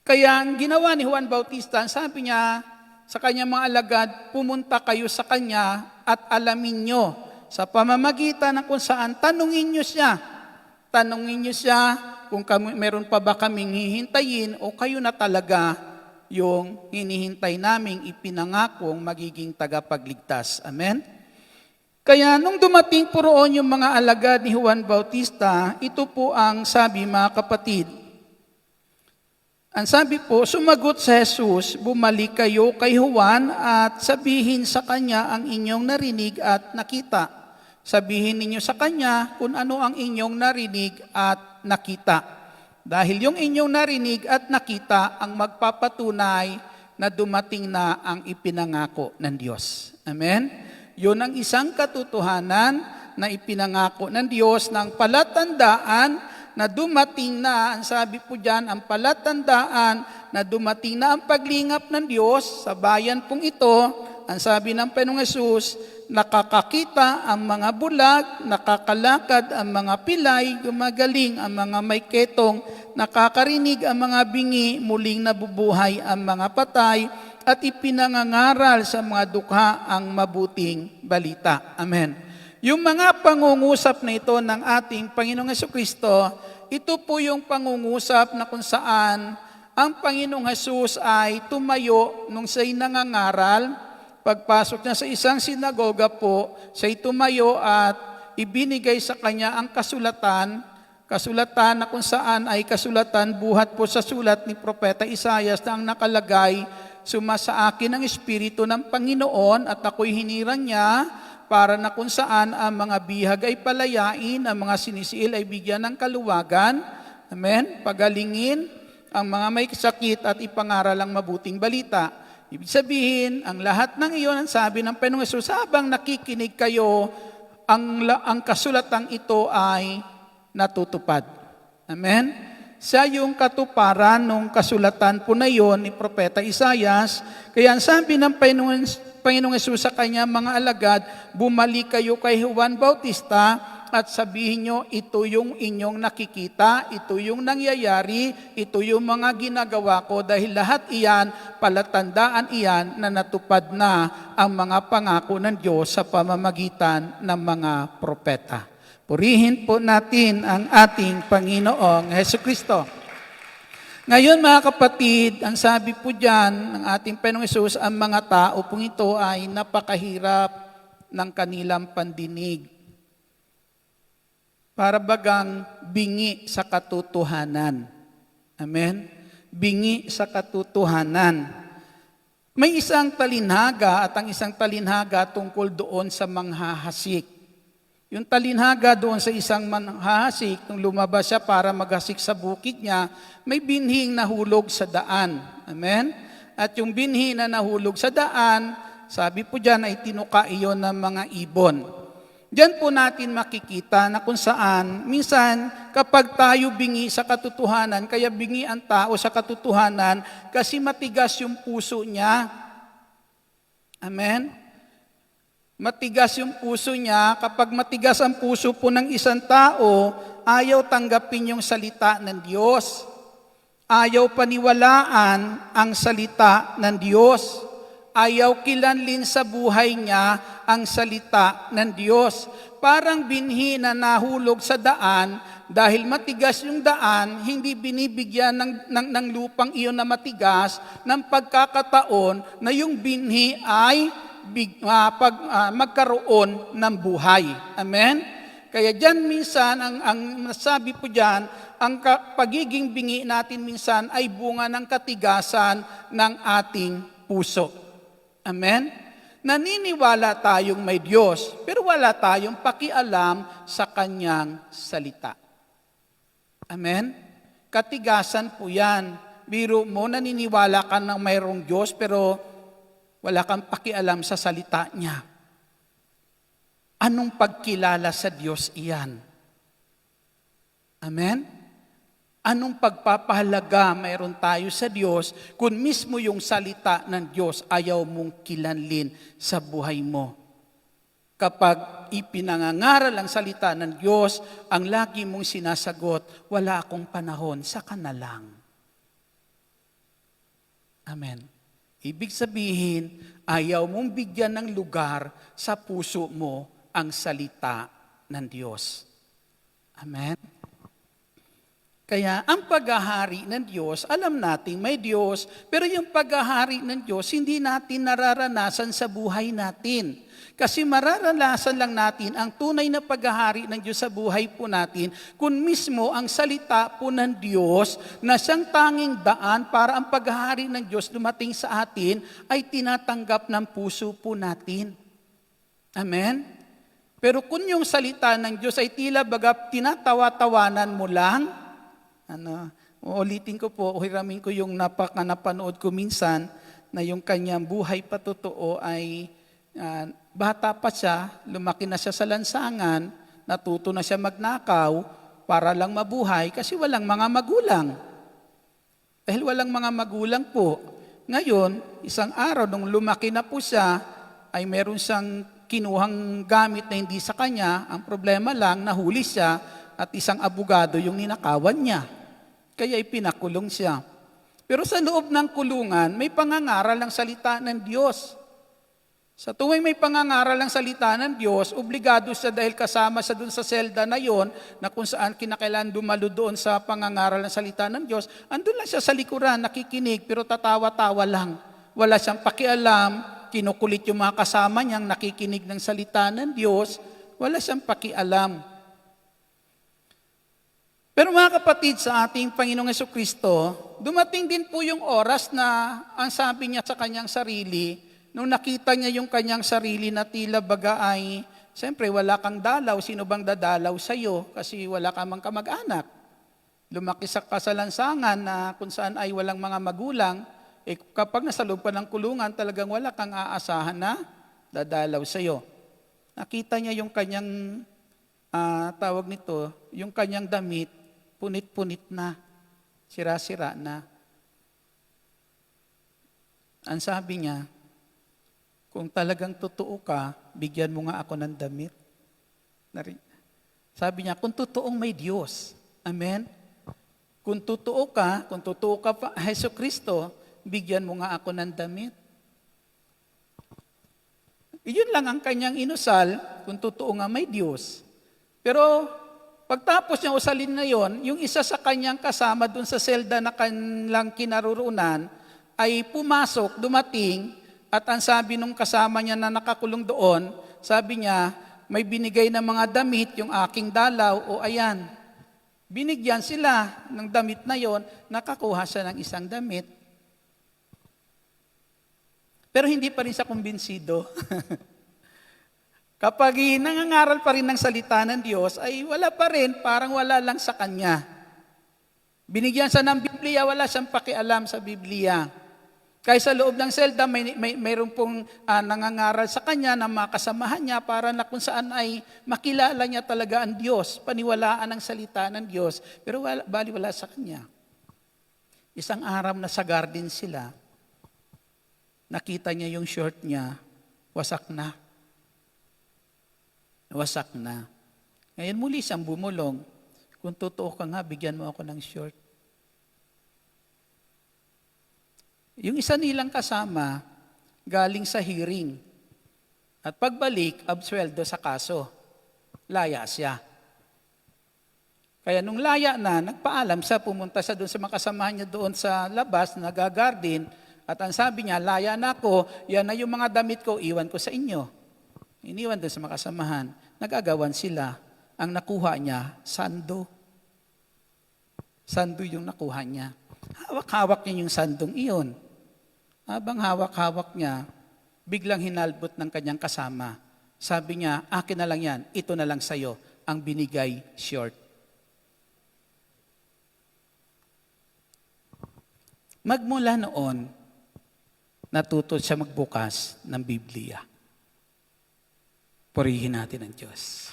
Kaya ang ginawa ni Juan Bautista, sabi niya sa kanyang mga alagad, pumunta kayo sa kanya at alamin nyo sa pamamagitan ng kung saan tanungin nyo siya. Tanungin nyo siya kung meron pa ba kaming hihintayin o kayo na talaga yung hinihintay naming ipinangakong magiging tagapagligtas. Amen? Kaya nung dumating po roon yung mga alagad ni Juan Bautista, ito po ang sabi, mga kapatid. Ang sabi po, sumagot si Jesus, bumalik kayo kay Juan at sabihin sa kanya ang inyong narinig at nakita. Sabihin ninyo sa kanya kung ano ang inyong narinig at nakita. Dahil yung inyong narinig at nakita ang magpapatunay na dumating na ang ipinangako ng Diyos. Amen? Yun ang isang katotohanan na ipinangako ng Diyos ng palatandaan na dumating na, ang sabi po dyan, ang palatandaan na dumating na ang paglingap ng Diyos sa bayan pong ito. Ang sabi ng Panginoong Hesus, nakakakita ang mga bulag, nakakalakad ang mga pilay, gumagaling ang mga may ketong, nakakarinig ang mga bingi, muling nabubuhay ang mga patay, at ipinangangaral sa mga dukha ang mabuting balita. Amen. Yung mga pangungusap na ito ng ating Panginoong Hesukristo, ito po yung pangungusap na kung saan ang Panginoong Hesus ay tumayo nung siya'y nangangaral. Pagpasok niya sa isang sinagoga po, siya'y tumayo at ibinigay sa kanya ang kasulatan na kung saan ay kasulatan buhat po sa sulat ni Propeta Isaias na ang nakalagay, sumasa akin ang Espiritu ng Panginoon at ako'y hinirang niya para na kung saan ang mga bihag ay palayain, ang mga sinisiil ay bigyan ng kaluwagan. Amen? Pagalingin ang mga may sakit at ipangaral ang mabuting balita. Ibig sabihin, ang lahat ng iyon, ang sabi ng Panginoong Hesus, habang nakikinig kayo, ang kasulatang ito ay natutupad. Amen? Siya yung katuparan ng kasulatan po na iyon ni Propeta Isaias. Kaya ang sabi ng Panginoong Hesus sa kanya mga alagad, bumalik kayo kay Juan Bautista at sabihin nyo, ito yung inyong nakikita, ito yung nangyayari, ito yung mga ginagawa ko dahil lahat iyan, palatandaan iyan na natupad na ang mga pangako ng Diyos sa pamamagitan ng mga propeta. Purihin po natin ang ating Panginoong Hesukristo. Ngayon mga kapatid, ang sabi po dyan ng ating Panginoong Hesus, ang mga tao pong ito ay napakahirap ng kanilang pandinig. Para bagang bingi sa katotohanan. Amen? Bingi sa katotohanan. May isang talinhaga at ang isang talinhaga tungkol doon sa manghahasik. Yung talinhaga doon sa isang manghahasik, nung lumabas siya para maghasik sa bukid niya, may binhing nahulog sa daan. Amen? At yung binhi na nahulog sa daan, sabi po dyan ay tinuka iyon ng mga ibon. Diyan po natin makikita na kung saan, minsan kapag tayo bingi sa katotohanan, kaya bingi ang tao sa katotohanan kasi matigas yung puso niya. Amen? Matigas yung puso niya. Kapag matigas ang puso po ng isang tao, ayaw tanggapin yung salita ng Diyos. Ayaw paniwalaan ang salita ng Diyos. Ayaw kilanlin sa buhay niya ang salita ng Diyos. Parang binhi na nahulog sa daan, dahil matigas yung daan, hindi binibigyan ng lupang iyon na matigas ng pagkakataon na yung binhi ay magkaroon ng buhay. Amen? Kaya dyan minsan, ang nasabi po dyan, ang pagiging bingi natin minsan ay bunga ng katigasan ng ating puso. Amen? Naniniwala tayong may Diyos, pero wala tayong pakialam sa Kanyang salita. Amen? Katigasan po yan. Biro mo, naniniwala ka na mayroong Diyos, pero wala kang pakialam sa salita niya. Anong pagkilala sa Diyos iyan? Amen? Anong pagpapahalaga mayroon tayo sa Diyos kung mismo yung salita ng Diyos ayaw mong kilanlin sa buhay mo? Kapag ipinangangaral ang salita ng Diyos, ang lagi mong sinasagot, wala akong panahon, saka na lang. Amen. Ibig sabihin, ayaw mong bigyan ng lugar sa puso mo ang salita ng Diyos. Amen. Kaya ang paghahari ng Diyos, alam natin may Diyos, pero yung paghahari ng Diyos, hindi natin nararanasan sa buhay natin. Kasi mararanasan lang natin ang tunay na paghahari ng Diyos sa buhay po natin kung mismo ang salita po ng Diyos na siyang tanging daan para ang paghahari ng Diyos dumating sa atin ay tinatanggap ng puso po natin. Amen? Pero kung yung salita ng Diyos ay tila baga tinatawa-tawanan mo lang, uulitin ko po, hiramin ko yung napanood ko minsan na yung kanyang buhay patotoo ay bata pa siya, lumaki na siya sa lansangan, natuto na siya magnakaw para lang mabuhay kasi walang mga magulang. Dahil walang mga magulang po. Ngayon, isang araw nung lumaki na po siya, ay meron siyang kinuhang gamit na hindi sa kanya. Ang problema lang, nahuli siya at isang abogado yung ninakawan niya. Kaya ipinakulong siya. Pero sa loob ng kulungan, may pangangaral ng salita ng Diyos. Sa tuwing may pangangaral ng salita ng Diyos, obligado siya dahil kasama siya dun sa selda na yon, na kung saan kinakailan dumalo doon sa pangangaral ng salita ng Diyos, andun lang siya sa likuran, nakikinig, pero tatawa-tawa lang. Wala siyang pakialam, kinukulit yung mga kasama niyang nakikinig ng salita ng Diyos, wala siyang pakialam. Pero mga kapatid, sa ating Panginoong Jesucristo, dumating din po yung oras na ang sabi niya sa kanyang sarili, nung nakita niya yung kanyang sarili na tila baga ay, siyempre wala kang dalaw, sino bang dadalaw sa iyo kasi wala ka mang kamag-anak. Lumaki sa kasalansangan na kung saan ay walang mga magulang, kapag nasa loob pa ng kulungan, talagang wala kang aasahan na dadalaw sa iyo. Nakita niya yung kanyang, tawag nito, yung kanyang damit, punit-punit na, sira-sira na. Ang sabi niya, kung talagang totoo ka, bigyan mo nga ako ng damit. Sabi niya, kung totoong may Diyos. Amen? Kung totoo ka pa, Jesucristo, bigyan mo nga ako ng damit. Iyon lang ang kanyang inusal, kung totoo nga may Diyos. Pero pagtapos niya usalin na yon, yung isa sa kanyang kasama dun sa selda na kanilang kinaroroonan, ay pumasok, dumating, at ang sabi nung kasama niya na nakakulong doon, sabi niya, may binigay na mga damit yung aking dalaw, o ayan. Binigyan sila ng damit na yon, nakakuha siya ng isang damit. Pero hindi pa rin siya kumbinsido. Kapag nangangaral pa rin ng salita ng Diyos, ay wala pa rin, parang wala lang sa kanya. Binigyan siya ng Biblia, wala siyang pakialam sa Biblia. Kaya sa loob ng selda, mayroon pong nangangaral sa kanya na makasamahan niya para na kung saan ay makilala niya talaga ang Diyos, paniwalaan ang salita ng Diyos, pero wala sa kanya. Isang araw na sa garden sila, nakita niya yung short niya, wasak na. Wasak na. Ngayon muli siyang bumulong, kung totoo ka nga, bigyan mo ako ng short. Yung isa nilang kasama, galing sa hearing. At pagbalik, absueldo sa kaso. Laya siya. Kaya nung laya na, nagpaalam siya, pumunta siya doon sa mga kasamahan niya doon sa labas, nagagardin, at ang sabi niya, laya na ako, yan na yung mga damit ko, iwan ko sa inyo. Iniwan doon sa mga kasamahan. Nagagawan sila. Ang nakuha niya, sando. Sando yung nakuha niya. Hawak-hawak niya yung sandong iyon. Habang hawak-hawak niya, biglang hinalbot ng kanyang kasama. Sabi niya, akin na lang yan, ito na lang sa'yo, ang binigay short. Magmula noon, natuto siya magbukas ng Biblia. Purihin natin ang Diyos.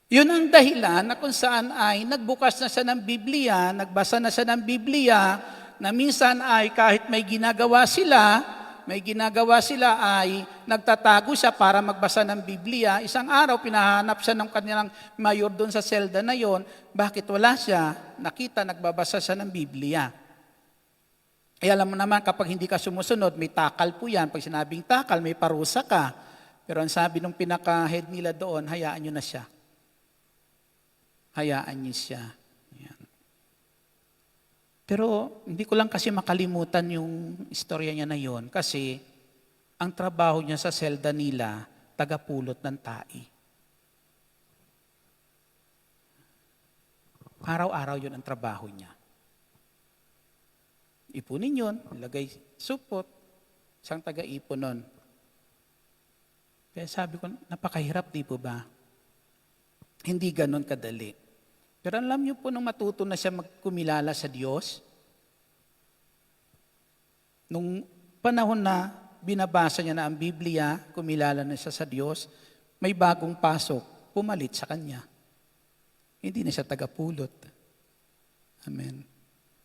Yun ang dahilan na kung saan ay nagbukas na siya ng Biblia, nagbasa na siya ng Biblia, na minsan ay kahit may ginagawa sila, may ginagawa sila ay nagtatago siya para magbasa ng Biblia. Isang araw, pinahanap siya ng kanilang mayor doon sa selda na yon. Bakit wala siya? Nakita, nagbabasa siya ng Biblia. Eh alam mo naman, kapag hindi ka sumusunod, may takal po yan. Pag sinabing takal, may parusa ka. Pero ang sabi ng pinaka-head nila doon, hayaan nyo na siya. Hayaan niyo siya. Ayan. Pero hindi ko lang kasi makalimutan yung istorya niya na yon kasi ang trabaho niya sa selda nila, tagapulot ng tai. Araw-araw yun ang trabaho niya. Ipunin yun, ilagay supot, isang taga-ipon nun. Kaya sabi ko, napakahirap, di po ba? Hindi ganon kadali. Pero alam niyo po, nung matuto na siya magkumilala sa Diyos, nung panahon na binabasa niya na ang Biblia, kumilala na siya sa Diyos, may bagong pasok, pumalit sa kanya. Hindi na siya tagapulot. Amen.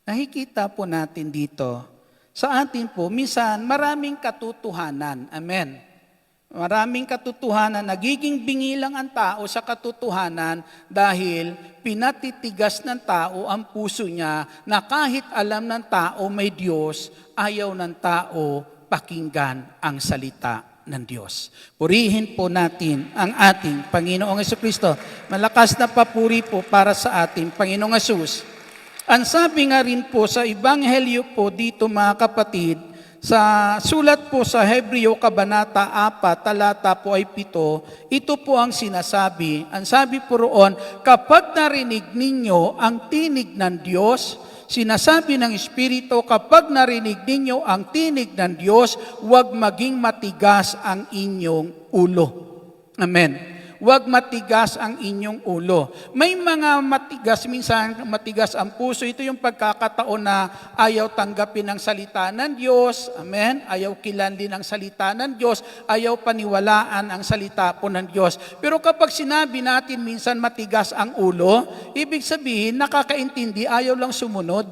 Nakikita po natin dito, sa atin po, minsan maraming katotohanan. Amen. Maraming katotohanan, nagiging bingi lang ang tao sa katotohanan dahil pinatitigas ng tao ang puso niya na kahit alam ng tao may Diyos, ayaw ng tao pakinggan ang salita ng Diyos. Purihin po natin ang ating Panginoong Jesucristo. Malakas na papuri po para sa ating Panginoong Jesus. Ang sabi nga rin po sa Ebanghelyo po dito mga kapatid, sa sulat po sa Hebreo Kabanata 4, talata po ay 7, ito po ang sinasabi. Ang sabi po roon, kapag narinig ninyo ang tinig ng Diyos, sinasabi ng Espiritu, kapag narinig ninyo ang tinig ng Diyos, huwag maging matigas ang inyong ulo. Amen. Huwag matigas ang inyong ulo. May mga matigas, minsan matigas ang puso. Ito yung pagkakataon na ayaw tanggapin ang salita ng Diyos. Amen? Ayaw kilanlin ang salita ng Diyos. Ayaw paniwalaan ang salita po ng Diyos. Pero kapag sinabi natin minsan matigas ang ulo, ibig sabihin nakakaintindi, ayaw lang sumunod.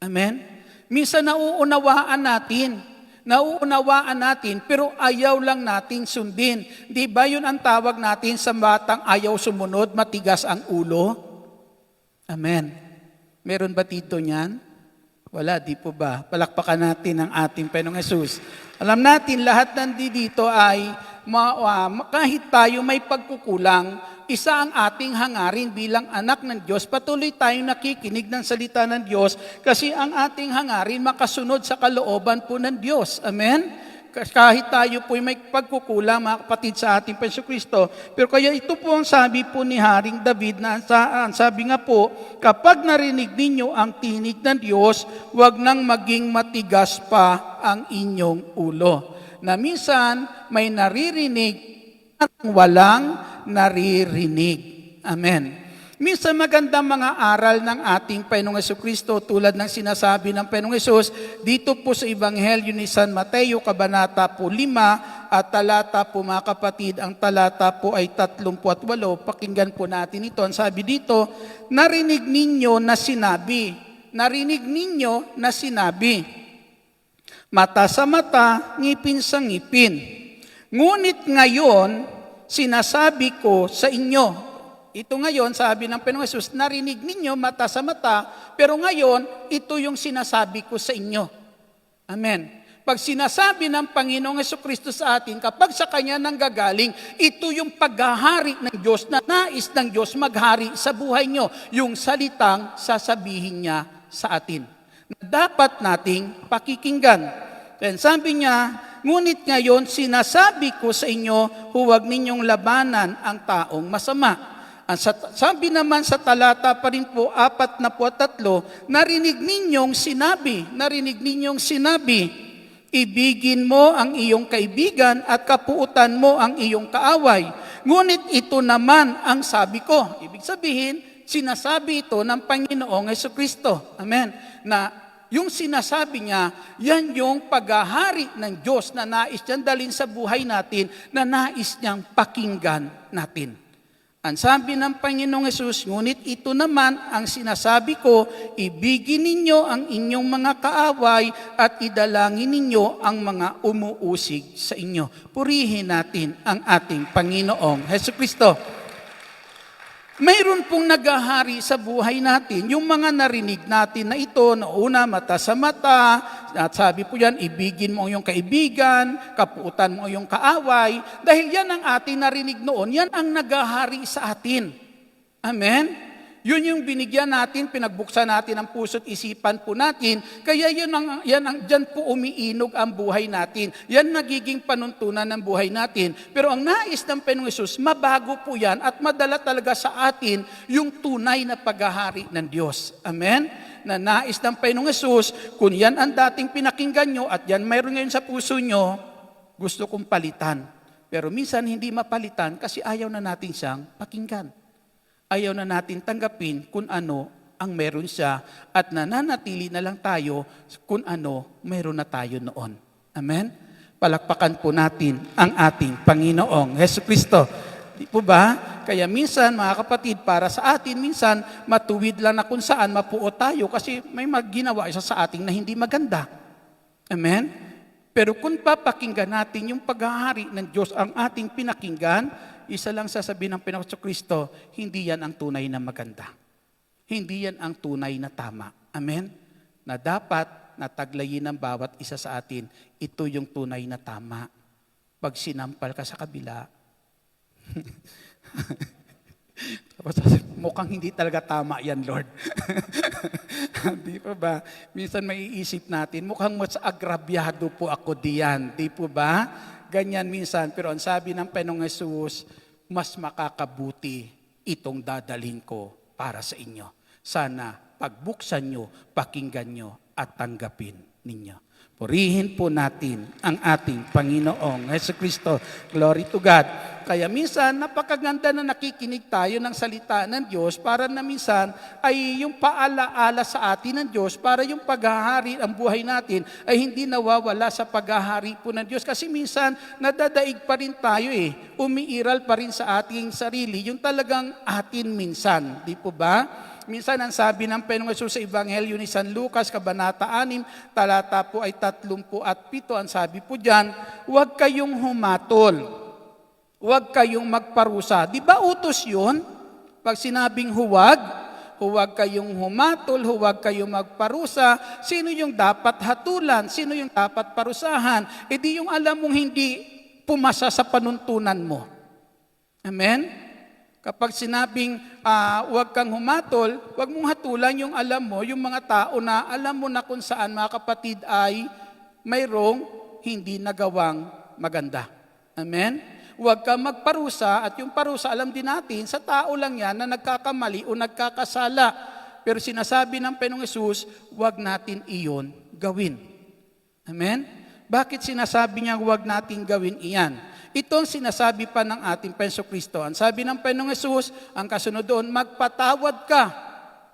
Amen? Minsan nauunawaan natin, pero ayaw lang natin sundin. Di ba yun ang tawag natin sa batang ayaw sumunod, matigas ang ulo? Amen. Meron ba dito niyan? Wala, di po ba? Palakpakan natin ang ating Panginoong Hesus. Alam natin, lahat nandito ay, kahit tayo may pagkukulang, isa ang ating hangarin bilang anak ng Diyos. Patuloy tayong nakikinig ng salita ng Diyos kasi ang ating hangarin makasunod sa kalooban po ng Diyos. Amen? Kahit tayo po may pagkukulang, mga kapatid, sa ating Panginoong Kristo. Pero kaya ito po ang sabi po ni Haring David na sabi nga po, kapag narinig ninyo ang tinig ng Diyos, huwag nang maging matigas pa ang inyong ulo. Na minsan may naririnig at walang naririnig. Amen. Minsan magandang mga aral ng ating Panginoong Jesucristo tulad ng sinasabi ng Panginoong Hesus dito po sa Ebanghelyo ni San Mateo, Kabanata po 5 at talata po mga kapatid, ang talata po ay 38. Pakinggan po natin ito. Ang sabi dito, narinig ninyo na sinabi, mata sa mata, ngipin sa ngipin. Ngunit ngayon, sinasabi ko sa inyo, ito ngayon, sabi ng Panginoong Hesus, narinig ninyo mata sa mata, pero ngayon, ito yung sinasabi ko sa inyo. Amen. Pag sinasabi ng Panginoong Jesucristo sa atin, kapag sa Kanya nanggagaling, ito yung paghahari ng Diyos na nais ng Diyos maghari sa buhay nyo, yung salitang sasabihin niya sa atin. Na dapat nating pakikinggan. Then sabi niya, ngunit ngayon, sinasabi ko sa inyo, huwag ninyong labanan ang taong masama. Sabi naman sa talata pa rin po, 43, narinig ninyong sinabi, ibigin mo ang iyong kaibigan at kapuutan mo ang iyong kaaway. Ngunit ito naman ang sabi ko. Ibig sabihin, sinasabi ito ng Panginoong Jesucristo. Amen. Na yung sinasabi niya, yan yung paghahari ng Diyos na nais niyang dalhin sa buhay natin, na nais niyang pakinggan natin. Ang sabi ng Panginoong Yesus, ngunit ito naman ang sinasabi ko, ibigin ninyo ang inyong mga kaaway at idalangin ninyo ang mga umuusig sa inyo. Purihin natin ang ating Panginoong Hesukristo. Mayroon pong naghahari sa buhay natin, yung mga narinig natin na ito, na una, mata sa mata, at sabi po yan, ibigin mo yung kaibigan, kapuutan mo yung kaaway, dahil yan ang ating narinig noon, yan ang naghahari sa atin. Amen? Yun yung binigyan natin, pinagbuksan natin ang puso't isipan po natin, kaya dyan po umiinog ang buhay natin. Yan nagiging panuntunan ng buhay natin. Pero ang nais ng Panginoong Hesus, mabago po yan at madala talaga sa atin yung tunay na paghahari ng Diyos. Amen? Na nais ng Panginoong Hesus, kung yan ang dating pinakinggan nyo at yan mayroon ngayon sa puso nyo, gusto kong palitan. Pero minsan hindi mapalitan kasi ayaw na natin siyang pakinggan. Ayaw na natin tanggapin kung ano ang meron siya at nananatili na lang tayo kung ano meron na tayo noon. Amen? Palakpakan po natin ang ating Panginoong Hesukristo. Di po ba? Kaya minsan, mga kapatid, para sa atin, minsan matuwid lang na kung saan mapuo tayo kasi may ginawa isa sa ating na hindi maganda. Amen? Pero kung papakinggan natin yung paghahari ng Diyos ang ating pinakinggan, isa lang sasabihin ng Panginoong Kristo, hindi yan ang tunay na maganda. Hindi yan ang tunay na tama. Amen? Na dapat nataglayin ng bawat isa sa atin, ito yung tunay na tama. Pag sinampal ka sa kabila, mukhang hindi talaga tama yan, Lord. Di po ba? Minsan maiisip natin, mukhang mas agrabyado po ako diyan. Di po ba? Ganyan minsan, pero ang sabi ng Panginoong Hesus, mas makakabuti itong dadalhin ko para sa inyo. Sana pagbuksan nyo, pakinggan nyo at tanggapin ninyo. Purihin po natin ang ating Panginoong Hesukristo. Glory to God. Kaya minsan, napakaganda na nakikinig tayo ng salita ng Diyos para na minsan ay yung paalaala sa atin ng Diyos para yung paghahari ang buhay natin ay hindi nawawala sa paghahari po ng Diyos. Kasi minsan, nadadaig pa rin tayo umiiral pa rin sa ating sarili, yung talagang atin minsan. Di po ba? Minsan ang sabi ng Panginoong Hesus sa Ebanghelyo ni San Lucas, Kabanata 6, talata po ay 37, ang sabi po dyan, huwag kayong humatol, huwag kayong magparusa. Di ba utos yun? Pag sinabing huwag kayong humatol, huwag kayong magparusa, sino yung dapat hatulan? Sino yung dapat parusahan? E di yung alam mong hindi pumasa sa panuntunan mo. Amen? Kapag sinabing huwag kang humatol, huwag mong hatulan yung alam mo, yung mga tao na alam mo na kung saan, mga kapatid, ay mayroong hindi nagawang maganda. Amen? Huwag kang magparusa at yung parusa, alam din natin, sa tao lang yan na nagkakamali o nagkakasala. Pero sinasabi ng Panginoong Hesus, huwag natin iyon gawin. Amen? Bakit sinasabi niya huwag natin gawin iyan? Ito ang sinasabi pa ng ating Panginoong Kristo. Ang sabi ng Panginoong Hesus, ang kasunod doon, magpatawad ka.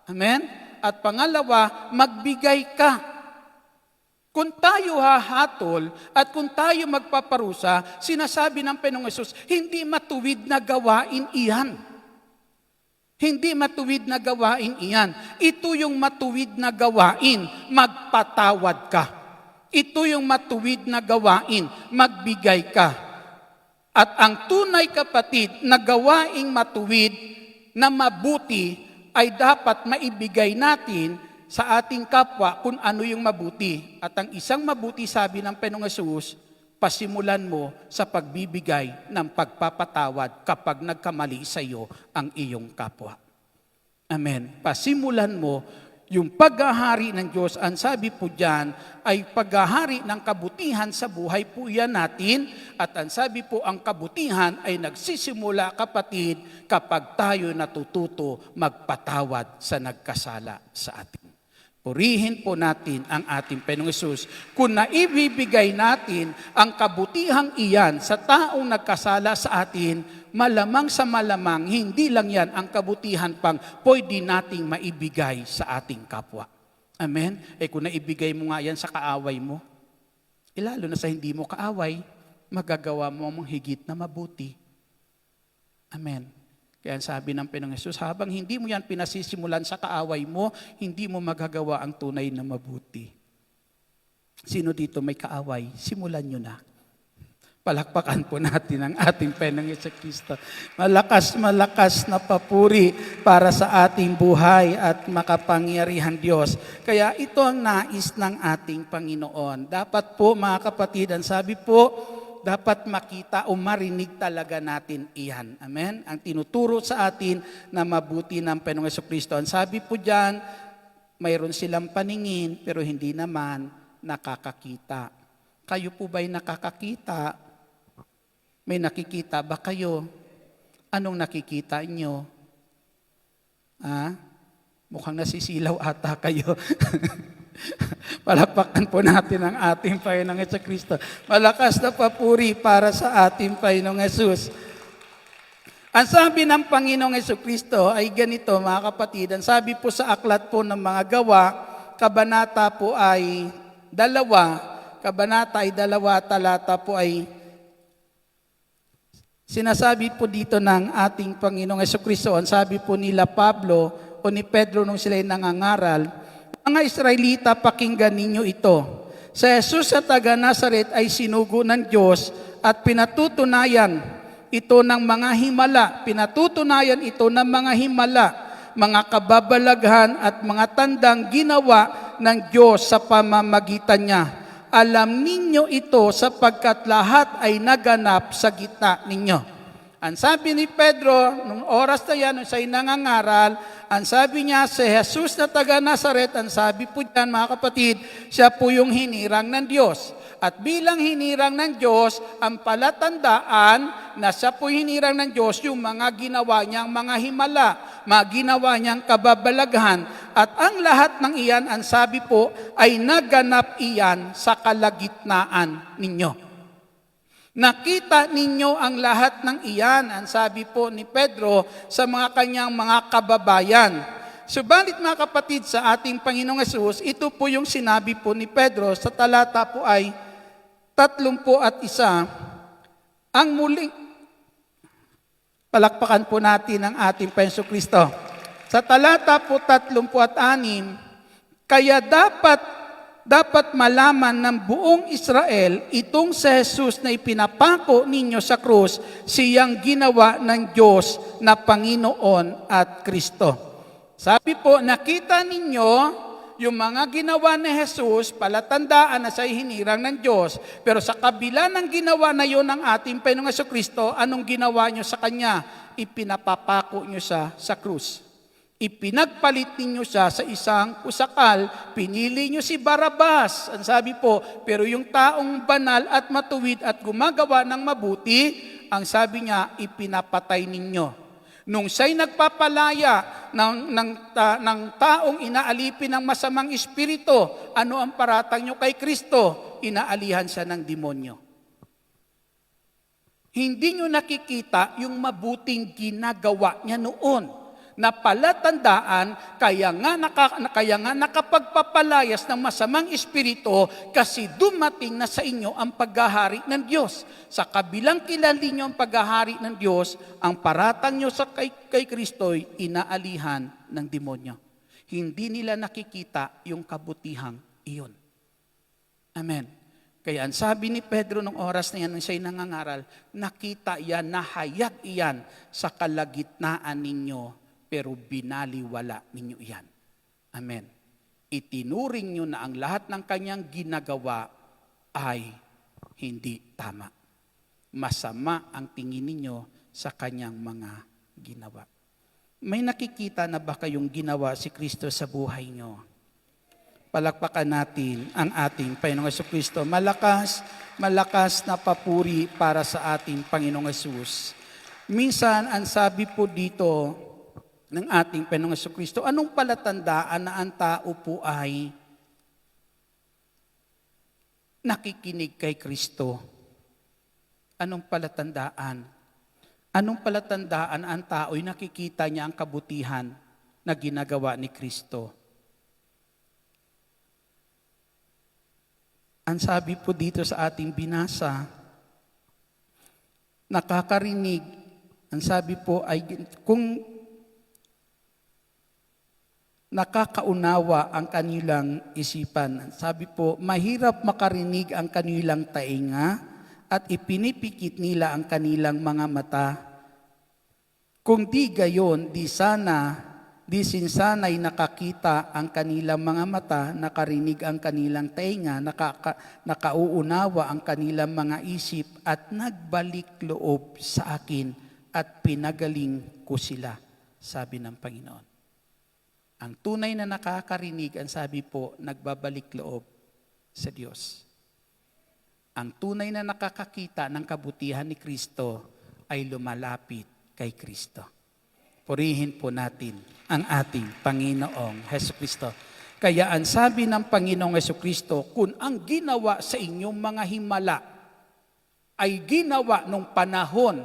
Amen? At pangalawa, magbigay ka. Kung tayo hahatol at kung tayo magpaparusa, sinasabi ng Panginoong Hesus, hindi matuwid na gawain iyan. Hindi matuwid na gawain iyan. Ito yung matuwid na gawain, magpatawad ka. Ito yung matuwid na gawain, magbigay ka. At ang tunay, kapatid, na gawaing matuwid na mabuti ay dapat maibigay natin sa ating kapwa kung ano yung mabuti. At ang isang mabuti, sabi ng Panginoong Hesus, pasimulan mo sa pagbibigay ng pagpapatawad kapag nagkamali sa iyo ang iyong kapwa. Amen. Pasimulan mo yung paghahari ng Diyos, ang sabi po dyan, ay paghahari ng kabutihan sa buhay po yan natin. At ang sabi po, ang kabutihan ay nagsisimula, kapatid, kapag tayo natututo magpatawad sa nagkasala sa atin. Purihin po natin ang ating Panginoong Hesus. Kung naibibigay natin ang kabutihang iyan sa taong nagkasala sa atin, malamang sa malamang, hindi lang yan ang kabutihan pang pwede nating maibigay sa ating kapwa. Amen? Kung naibigay mo nga yan sa kaaway mo, lalo na sa hindi mo kaaway, magagawa mo ang higit na mabuti. Amen? Kaya ang sabi ng Panginoong Hesus, habang hindi mo yan pinasisimulan sa kaaway mo, hindi mo magagawa ang tunay na mabuti. Sino dito may kaaway? Simulan nyo na. Palakpakan po natin ang ating Panginoong Jesucristo. Malakas na papuri para sa ating buhay at makapangyarihang Diyos. Kaya ito ang nais ng ating Panginoon. Dapat po mga kapatid, ang sabi po, dapat makita o marinig talaga natin iyan. Amen? Ang tinuturo sa atin na mabuti ng Panginoong Jesucristo. Ang sabi po dyan, mayroon silang paningin pero hindi naman nakakakita. Kayo po ba'y nakakakita? May nakikita ba kayo? Anong nakikita inyo? Mukhang nasisilaw ata kayo. Palakpakan po natin ang ating Panginoong Jesucristo. Malakas na papuri para sa ating Panginoong Jesus. Ang sabi ng Panginoong Jesucristo ay ganito mga kapatid. Ang sabi po sa aklat po ng mga gawa, kabanata po ay 2, talata po ay sinasabi po dito ng ating Panginoong Jesucristo. Ang sabi po nila Pablo o ni Pedro nung sila'y nangangaral, mga Israelita, pakinggan ninyo ito. Sa Jesus sa taga Nazaret ay sinugo ng Diyos at pinatutunayan ito ng mga himala. Pinatutunayan ito ng mga himala, mga kababalaghan at mga tandang ginawa ng Diyos sa pamamagitan niya. Alam ninyo ito sapagkat lahat ay naganap sa gitna ninyo. Ang sabi ni Pedro, nung oras na yan, nung siya'y nangangaral, ang sabi niya, si Jesus na taga Nazaret, ang sabi po dyan mga kapatid, siya po yung hinirang ng Diyos. At bilang hinirang ng Diyos, ang palatandaan na siya po hinirang ng Diyos, yung mga ginawa niyang mga himala, mga ginawa niyang kababalaghan. At ang lahat ng iyan, ang sabi po, ay naganap iyan sa kalagitnaan ninyo. Nakita ninyo ang lahat ng iyan, ang sabi po ni Pedro sa mga kanyang mga kababayan. Subalit mga kapatid, sa ating Panginoong Hesus, ito po yung sinabi po ni Pedro sa talata po ay 31. Ang muling, palakpakan po natin ang ating Panginoong Kristo. Sa talata po 36, kaya dapat malaman ng buong Israel itong si Jesus na ipinapako ninyo sa krus, siyang ginawa ng Diyos na Panginoon at Kristo. Sabi po, nakita ninyo yung mga ginawa ni Jesus, palatandaan na siya'y hinirang ng Diyos. Pero sa kabila ng ginawa na yun ng ating Panginoong Jesucristo, anong ginawa nyo sa Kanya? Ipinapapako nyo siya sa krus. Ipinagpalit ninyo siya sa isang pusakal, pinili nyo si Barabas. Ang sabi po, pero yung taong banal at matuwid at gumagawa ng mabuti, ang sabi niya, ipinapatay ninyo. Nung siya'y nagpapalaya ng taong inaalipin ng masamang espiritu, ano ang paratang nyo kay Kristo? Inaalihan siya ng demonyo. Hindi nyo nakikita yung mabuting ginagawa niya noon na palatandaan, kaya nga nakapagpapalayas ng masamang espiritu kasi dumating na sa inyo ang paghahari ng Diyos. Sa kabilang kilali nyo ang paghahari ng Diyos, ang paratang nyo sa kay Kristo'y inaalihan ng demonyo. Hindi nila nakikita yung kabutihang iyon. Amen. Kaya ang sabi ni Pedro nung oras na yan, nung siya'y nangangaral, nakita yan, nahayag iyan sa kalagitnaan ninyo, pero binaliwala ninyo iyan. Amen. Itinuring nyo na ang lahat ng kanyang ginagawa ay hindi tama. Masama ang tingin ninyo sa kanyang mga ginawa. May nakikita na ba kayong ginawa si Kristo sa buhay nyo? Palakpakan natin ang ating Panginoong Jesucristo. Malakas na papuri para sa ating Panginoong Jesus. Minsan, ang sabi po dito ng ating Panginoong Jesucristo, anong palatandaan na ang tao po ay nakikinig kay Kristo? Anong palatandaan? Anong palatandaan ang tao ay nakikita niya ang kabutihan na ginagawa ni Kristo? Ang sabi po dito sa ating binasa, nakakarinig Ang sabi po ay, kung nakakaunawa ang kanilang isipan, sabi po, mahirap makarinig ang kanilang tainga at ipinipikit nila ang kanilang mga mata. Kung di gayon, di sinsanay nakakita ang kanilang mga mata, nakarinig ang kanilang tainga, nakauunawa ang kanilang mga isip at nagbalik loob sa akin at pinagaling ko sila, sabi ng Panginoon. Ang tunay na nakakarinig, ang sabi po, nagbabalik loob sa Diyos. Ang tunay na nakakakita ng kabutihan ni Kristo ay lumalapit kay Kristo. Purihin po natin ang ating Panginoong Hesukristo. Kaya ang sabi ng Panginoong Hesukristo, kung ang ginawa sa inyong mga himala ay ginawa nung panahon,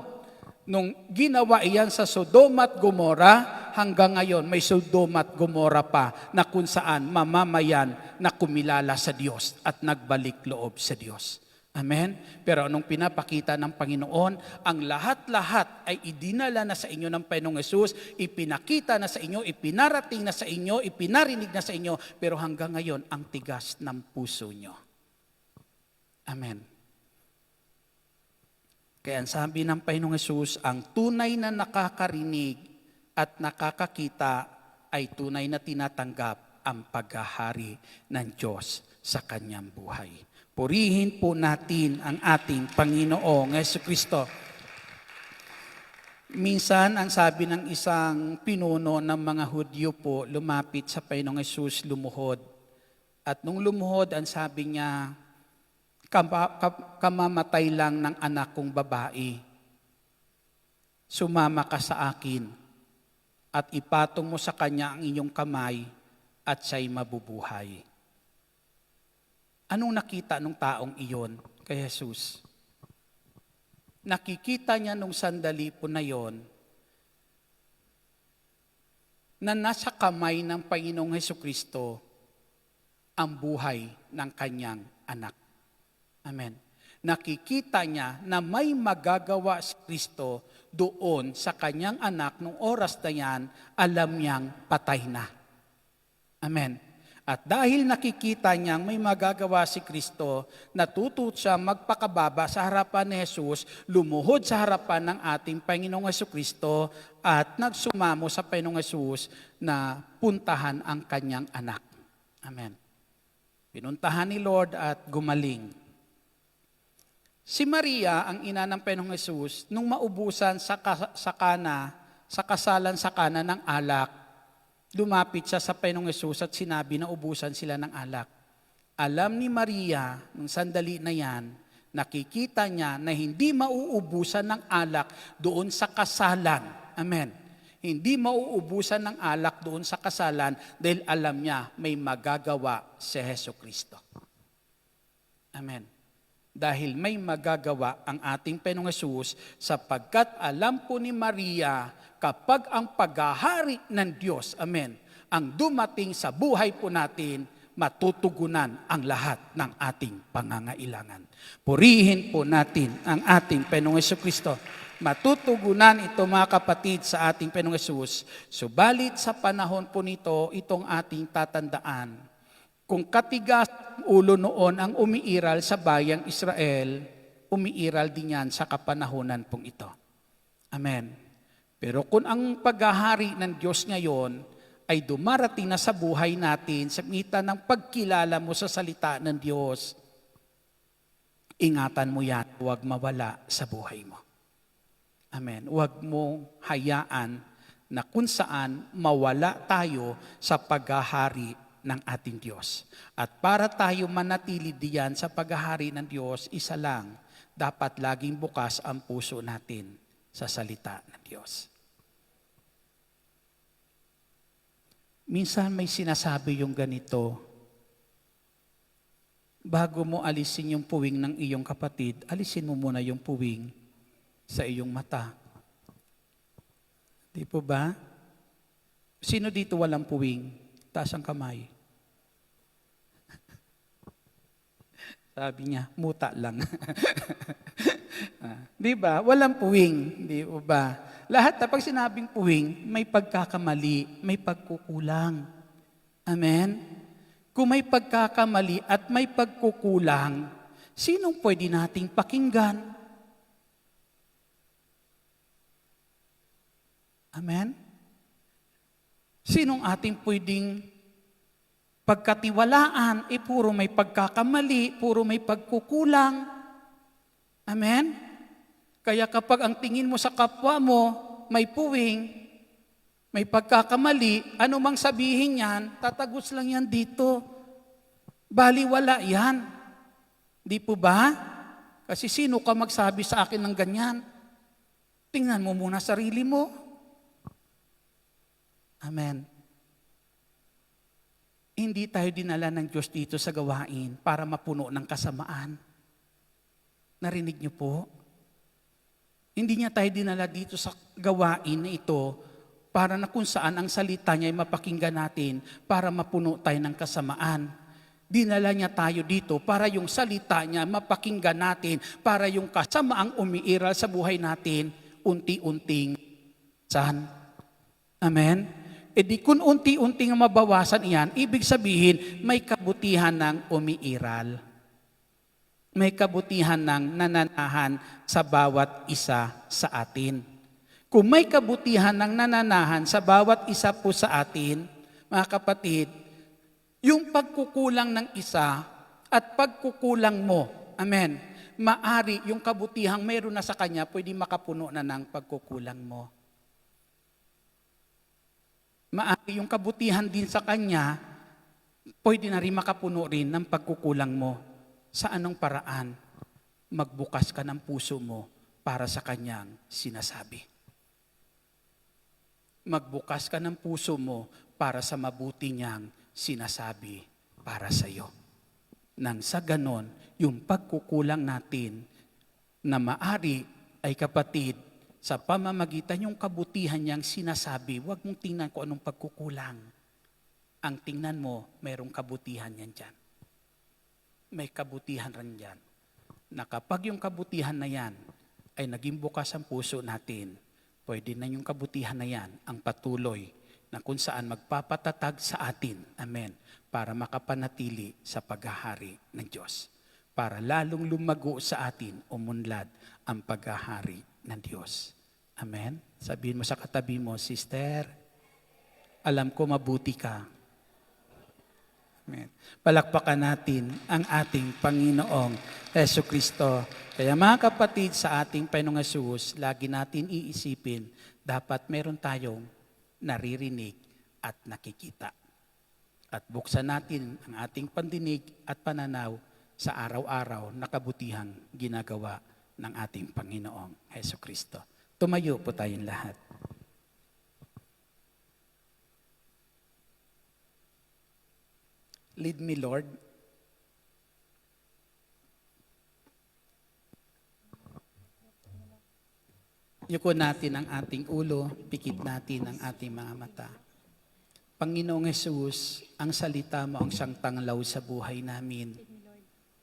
nung ginawa iyan sa Sodoma at Gomora, hanggang ngayon may Sodoma at Gomora pa na kung saan mamamayan na kumilala sa Diyos at nagbalik loob sa Diyos. Amen? Pero anong pinapakita ng Panginoon? Ang lahat-lahat ay idinala na sa inyo ng Panginoong Hesus, ipinakita na sa inyo, ipinarating na sa inyo, ipinarinig na sa inyo, pero hanggang ngayon ang tigas ng puso nyo. Amen. Kaya ang sabi ng Panginoong Hesus, ang tunay na nakakarinig at nakakakita ay tunay na tinatanggap ang paghahari ng Diyos sa kanyang buhay. Purihin po natin ang ating Panginoong Hesukristo. Minsan, ang sabi ng isang pinuno ng mga Hudyo po, lumapit sa Panginoong Hesus, lumuhod. At nung lumuhod, ang sabi niya, kamamatay lang ng anak kong babae. Sumama ka sa akin at ipatong mo sa kanya ang iyong kamay at siya'y mabubuhay. Anong nakita ng taong iyon kay Jesus? Nakikita niya nung sandali po na yon na nasa kamay ng Panginoong Hesukristo ang buhay ng kanyang anak. Amen. Nakikita niya na may magagawa si Kristo doon sa kanyang anak nung oras na yan, alam niyang patay na. Amen. At dahil nakikita niyang may magagawa si Kristo, natuto siya magpakababa sa harapan ni Jesus, lumuhod sa harapan ng ating Panginoong Hesukristo at nagsumamo sa Panginoong Jesus na puntahan ang kanyang anak. Amen. Pinuntahan ni Lord at gumaling. Si Maria, ang ina ng Panginoong Jesus, nung maubusan sa kasalan sa Kana ng alak, lumapit siya sa Panginoong Hesus at sinabi na ubusan sila ng alak. Alam ni Maria, nung sandali na yan, nakikita niya na hindi mauubusan ng alak doon sa kasalan. Amen. Hindi mauubusan ng alak doon sa kasalan dahil alam niya may magagawa si Hesukristo. Amen. Dahil may magagawa ang ating Panginoong Hesus sapagkat alam po ni Maria kapag ang paghahari ng Diyos, amen, ang dumating sa buhay po natin, matutugunan ang lahat ng ating pangangailangan. Purihin po natin ang ating Panginoong Hesukristo. Matutugunan ito mga kapatid sa ating Panginoong Hesus. Subalit sa panahon po nito, itong ating tatandaan. Kung katigas ulo noon ang umiiral sa bayang Israel, umiiral din yan sa kapanahonan pong ito. Amen. Pero kung ang paghahari ng Diyos ngayon ay dumarating na sa buhay natin sa mitan ng pagkilala mo sa salita ng Diyos, ingatan mo yan, huwag mawala sa buhay mo. Amen. Huwag mo hayaan na kung saan mawala tayo sa paghahari ng ating Diyos. At para tayo manatili diyan sa paghahari ng Diyos, isa lang, dapat laging bukas ang puso natin sa salita ng Diyos. Minsan may sinasabi yung ganito, bago mo alisin yung puwing ng iyong kapatid, alisin mo muna yung puwing sa iyong mata. Di po ba? Sino dito walang puwing? Taas ang kamay. Sabi niya, muta lang. Di ba? Walang puwing. Di ba? Lahat na pag sinabing puwing, may pagkakamali, may pagkukulang. Amen? Kung may pagkakamali at may pagkukulang, sinong pwede nating pakinggan? Amen? Sinong ating pwedeng pagkatiwalaan? Puro may pagkakamali, puro may pagkukulang. Amen? Kaya kapag ang tingin mo sa kapwa mo, may puwing, may pagkakamali, ano mang sabihin yan, tatagos lang yan dito. Baliwala yan. Di po ba? Kasi sino ka magsabi sa akin ng ganyan? Tingnan mo muna sarili mo. Amen. Hindi tayo dinala ng Diyos dito sa gawain para mapuno ng kasamaan. Narinig niyo po? Hindi niya tayo dinala dito sa gawain na ito para na kung saan ang salita niya ay mapakinggan natin para mapuno tayo ng kasamaan. Dinala niya tayo dito para yung salita niya mapakinggan natin, para yung kasamaang umiiral sa buhay natin, unti-unting san. Amen? E di kung unti-unting mabawasan iyan, ibig sabihin may kabutihan ng umiiral. May kabutihan ng nananahan sa bawat isa sa atin. Kung may kabutihan ng nananahan sa bawat isa po sa atin, mga kapatid, yung pagkukulang ng isa at pagkukulang mo, amen, maari yung kabutihang meron na sa kanya, pwede makapuno na ng pagkukulang mo. Maari yung kabutihan din sa kanya, pwede na rin makapuno rin ng pagkukulang mo. Sa anong paraan? Magbukas ka ng puso mo para sa kanyang sinasabi. Magbukas ka ng puso mo para sa mabuti niyang sinasabi para sa iyo. Nang sa ganon, yung pagkukulang natin na maari ay kapatid, sa pamamagitan yung kabutihan niyang sinasabi, huwag mong tingnan kung anong pagkukulang. Ang tingnan mo, mayroong kabutihan yan dyan. May kabutihan rin dyan. Na kapag yung kabutihan na yan ay naging bukas ang puso natin, pwede na yung kabutihan na yan ang patuloy na kung saan magpapatatag sa atin, amen, para makapanatili sa paghahari ng Diyos. Para lalong lumago sa atin, umunlad ang paghahari ng Diyos. Amen? Sabihin mo sa katabi mo, sister, alam ko mabuti ka. Amen. Palakpakan natin ang ating Panginoong Jesucristo. Kaya mga kapatid, sa ating Panginoong Jesus, lagi natin iisipin, dapat meron tayong naririnig at nakikita. At buksan natin ang ating pandinig at pananaw sa araw-araw na kabutihang ginagawa ng ating Panginoong Jesucristo. Tumayo po tayong lahat. Lead me, Lord. Yuko natin ang ating ulo, pikit natin ang ating mga mata. Panginoong Hesus, ang salita mo ang siyang tanglaw sa buhay namin.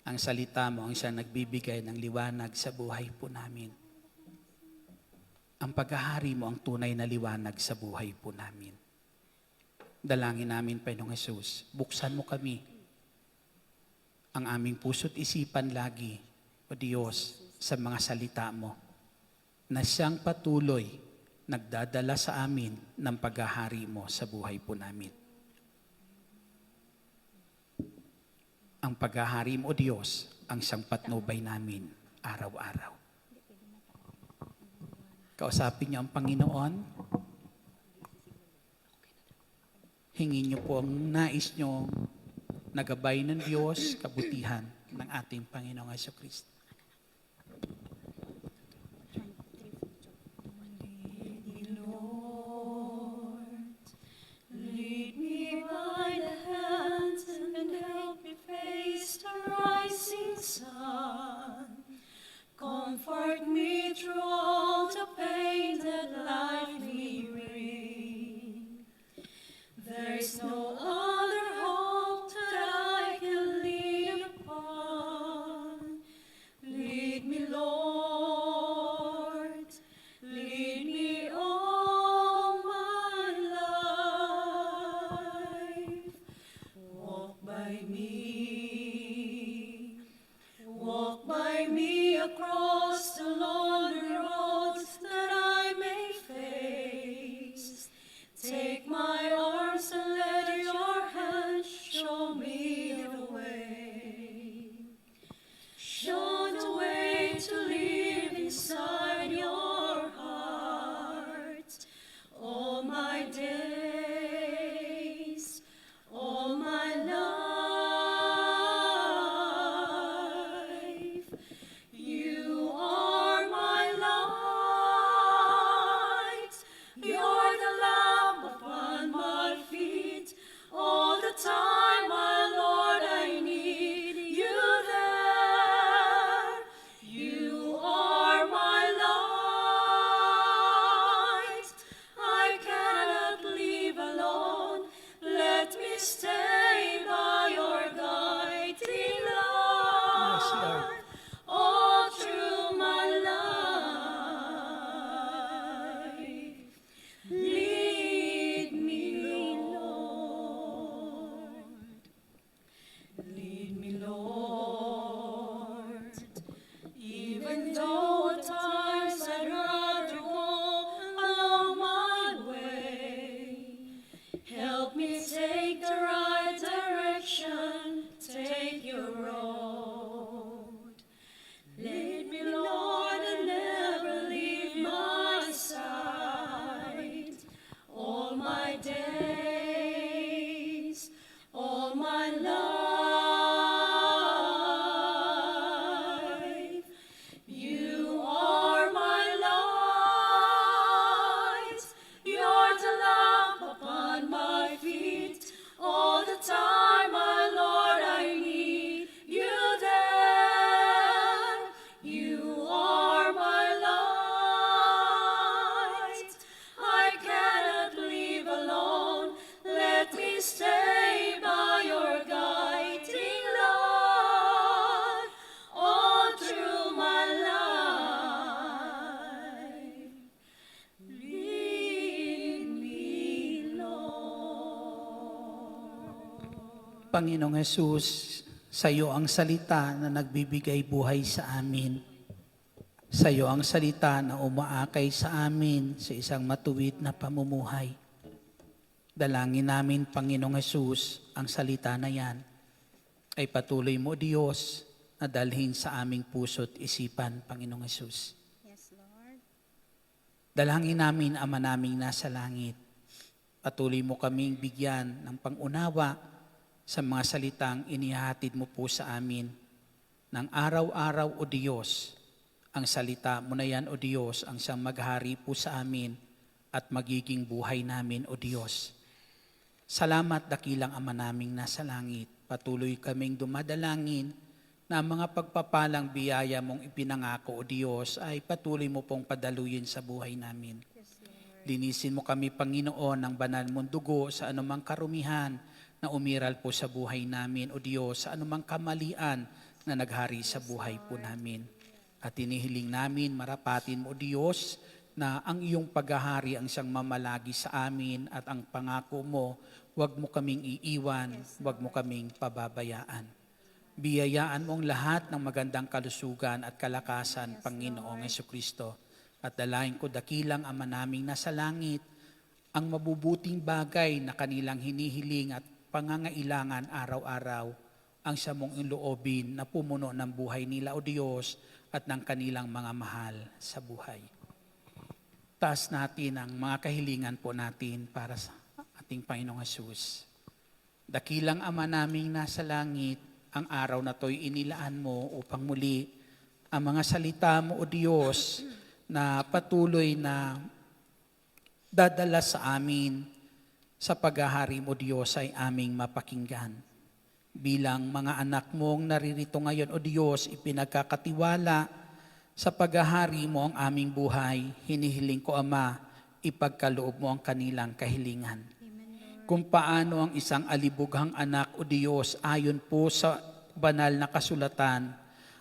Ang salita mo ang siyang nagbibigay ng liwanag sa buhay po namin. Ang paghahari mo ang tunay na liwanag sa buhay po namin. Dalangin namin, Panginoong Hesus, buksan mo kami. Ang aming puso't isipan lagi, O Diyos, sa mga salita mo, na siyang patuloy nagdadala sa amin ng paghahari mo sa buhay po namin. Ang paghahari mo, O Diyos, ang siyang patnubay namin araw-araw. Kausapin niyo ang Panginoon. Hingin niyo po ang nais niyo na gabay ng Diyos, kabutihan ng ating Panginoong Jesucristo. Lead me by the hand and help me face the rising sun. Comfort me through all the pain that life may bring. There is no other hope that I can lean upon. Lead me, Lord. by me. Walk by me across the lonely roads that I may face. Take my arms and let your hand show me the way. Show the way to live inside your heart. All my days, all my life. You are my light. You're the lamp upon my feet. All the time, my Lord, I need you there. You are my light. I cannot live alone. Let me stay by your guiding light. All through my life. Lead me, Lord. Lead me, Lord. Even though at times I'd rather go along my way. Help me take the right direction, take your road. Lead me, Lord, and never leave my side. All my days, all my life. You are my light. You're the lamp upon my feet. All the time, my Lord, I need you there. You are my light. I cannot live alone. Let me stay by your guiding light. All through my life. Lead me, Lord. Panginoong Jesus, sa iyo ang salita na nagbibigay buhay sa amin. Sa iyo ang salita na umaakay sa amin sa isang matuwid na pamumuhay. Dalangin namin, Panginoong Jesus, ang salita na yan ay patuloy mo, Diyos, na dalhin sa aming puso't isipan, Panginoong Jesus. Yes, Lord. Dalangin namin, Ama naming nasa langit. Patuloy mo kaming bigyan ng pangunawa sa mga salitang inihatid mo po sa amin ng araw-araw, O Diyos. Ang salita mo na yan, O Diyos, ang siyang maghari po sa amin at magiging buhay namin, O Diyos. Salamat, dakilang Ama naming nasa langit. Patuloy kaming dumadalangin na ang mga pagpapalang biyaya mong ipinangako, O Diyos, ay patuloy mo pong padaluyin sa buhay namin. Linisin mo kami, Panginoon, ng banal mong dugo sa anumang karumihan na umiral po sa buhay namin, O Diyos, sa anumang kamalian na naghari sa buhay po namin. At inihiling namin, marapatin mo, O Diyos, na ang iyong paghahari ang siyang mamalagi sa amin at ang pangako mo, huwag mo kaming iiwan, huwag mo kaming pababayaan. Biyayaan mo ang lahat ng magandang kalusugan at kalakasan, Panginoong Jesucristo. At dalahin ko, dakilang Ama naming nasa langit, ang mabubuting bagay na kanilang hinihiling at pangangailangan araw-araw, ang siya mong inloobin na pumuno ng buhay nila, O Diyos, at ng kanilang mga mahal sa buhay. Taas natin ang mga kahilingan po natin para sa ating Panginoong Jesus. Dakilang Ama naming nasa langit, ang araw na to'y inilaan mo upang muli ang mga salita mo, O Diyos, na patuloy na dadala sa amin sa paghahari mo, Diyos, ay aming mapakinggan. Bilang mga anak mong naririto ngayon, O Diyos, ipinagkakatiwala sa paghahari mo ang aming buhay. Hinihiling ko, Ama, ipagkaloob mo ang kanilang kahilingan. Kung paano ang isang alibughang anak, O Diyos, ayon po sa banal na kasulatan,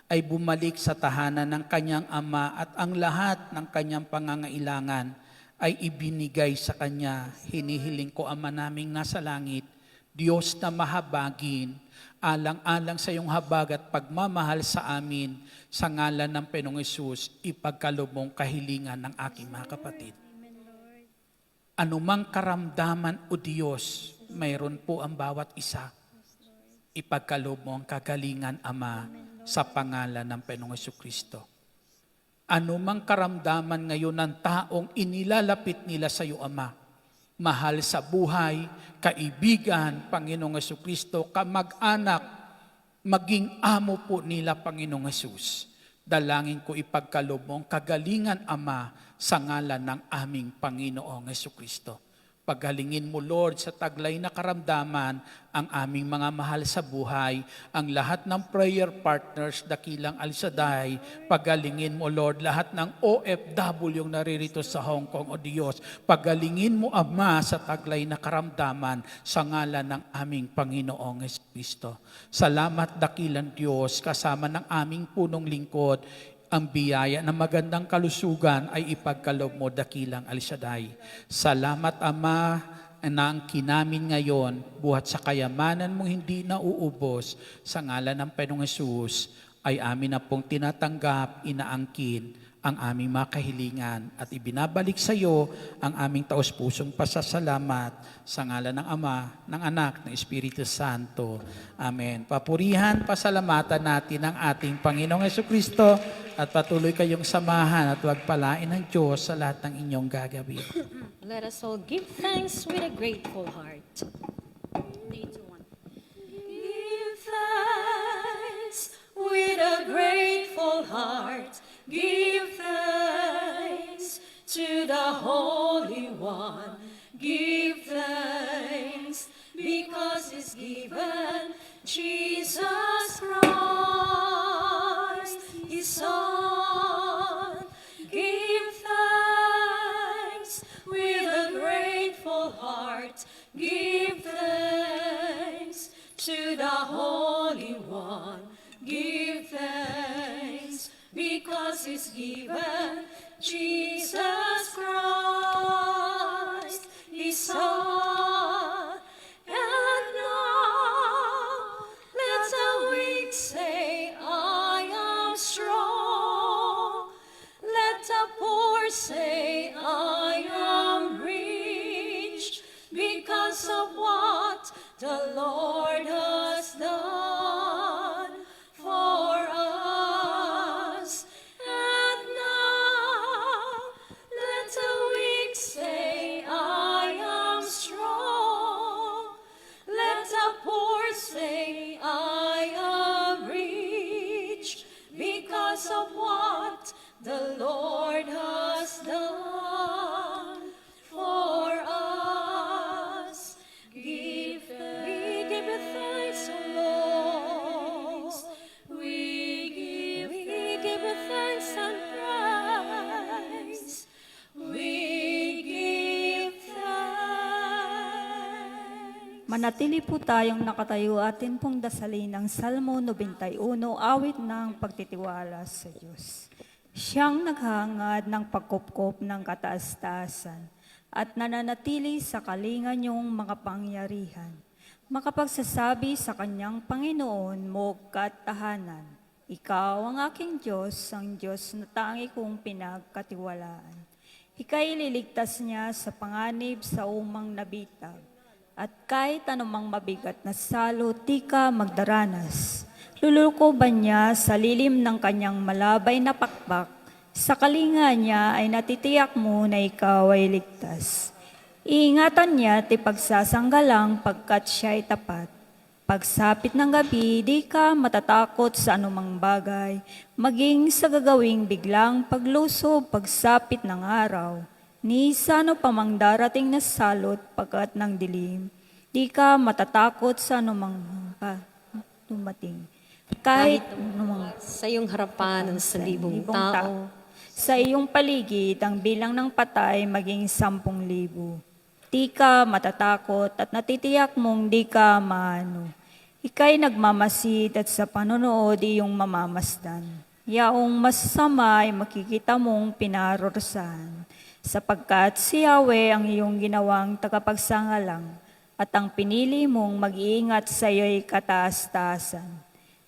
ay bumalik sa tahanan ng kanyang ama at ang lahat ng kanyang pangangailangan ay ibinigay sa kanya. Hinihiling ko, Ama naming nasa langit, Diyos na mahabagin alang-alang sa iyong habag at pagmamahal sa amin, sa ngalan ng Panginoong Hesus, ipagkaloob mong kahilingan ng aking mga kapatid. Anumang karamdaman o Diyos, mayroon po ang bawat isa. Ipagkaloob mo ang kagalingan, Ama, sa pangalan ng Panginoong Jesucristo. Anumang karamdaman ngayon ng taong inilalapit nila sa iyo, Ama, mahal sa buhay, kaibigan, Panginoong Jesucristo, kamag-anak, maging amo po nila, Panginoong Hesus. Dalangin ko ipagkaloob mo ang kagalingan, Ama, sa ngalan ng aming Panginoong Jesucristo. Pagalingin mo, Lord, sa taglay na karamdaman ang aming mga mahal sa buhay, ang lahat ng prayer partners, dakilang Al Shaddai. Pagalingin mo, Lord, lahat ng OFW yung naririto sa Hong Kong, o Diyos. Pagalingin mo, Ama, sa taglay na karamdaman sa ngalan ng aming Panginoong Jesucristo. Salamat, dakilang Diyos, kasama ng aming punong lingkod, ang biyaya ng magandang kalusugan ay ipagkaloob mo, dakilang Al Shaddai. Salamat, Ama, na ang kinamin ngayon, buhat sa kayamanan mong hindi nauubos, sa ngalan ng Panginoong Hesus, ay amin na pong tinatanggap, inaangkin ang aming mga kahilingan at ibinabalik sa iyo ang aming taos-pusong pasasalamat sa ngalan ng Ama, ng Anak, ng Espiritu Santo. Amen. Papurihan, pasalamatan natin ang ating Panginoong Jesucristo at patuloy kayong samahan at pagpalain ng Diyos sa lahat ng inyong gagawin. Let us all give thanks with a grateful heart. Give thanks with a grateful heart. Give thanks to the Holy One. Give thanks because He's given Jesus Christ, His Son. Give thanks with a grateful heart. Give thanks to the Holy One. Give thanks because He's given Jesus Christ, His Son. And now let the weak say, I am strong. Let the poor say, I am rich because of what the Lord has done for us. And now let the weak say, I am strong. Let the poor say, I am rich because of what the Lord has done for us. We give you thanks, O Lord. We give you thanks and praise. We give thanks. Manatili po tayong nakatayo, atin pong dasalin ang Salmo 91, awit ng pagtitiwala sa Diyos. Siyang naghangad ng pagkupkop ng kataas-taasan at nananatili sa kalingan niyong mga pangyarihan. Makapagsasabi sa kanyang Panginoon mo katahanan. Ikaw ang aking Diyos, ang Diyos na tangi kong pinagkatiwalaan. Ika'y liligtas niya sa panganib sa umang nabitag. At kahit anumang mabigat na salo, di ka magdaranas. Lulukoban niya sa lilim ng kanyang malabay na pakpak. Sa kalinga niya ay natitiyak mo na ikaw ay ligtas. Iingatan niya at ipagsasanggalang pagkat siya ay tapat. Pagsapit ng gabi, di ka matatakot sa anumang bagay, maging sa gagawing biglang paglusob, pagsapit ng araw. Ni sano pa mang darating na salot pagkat ng dilim, di ka matatakot sa anumang dumating. Kahit anumang Sa iyong harapan sa libong tao, sa iyong paligid, ang bilang ng patay maging 10,000. Di ka matatakot at natitiyak mong di ka maano. Ika'y nagmamasid at sa panonood iyong mamamasdan. Yaong masama ay makikita mong pinarorsan. Sapagkat si Yahweh ang iyong ginawang tagapagsangalang at ang pinili mong mag-iingat sa iyo'y kataas-taasan.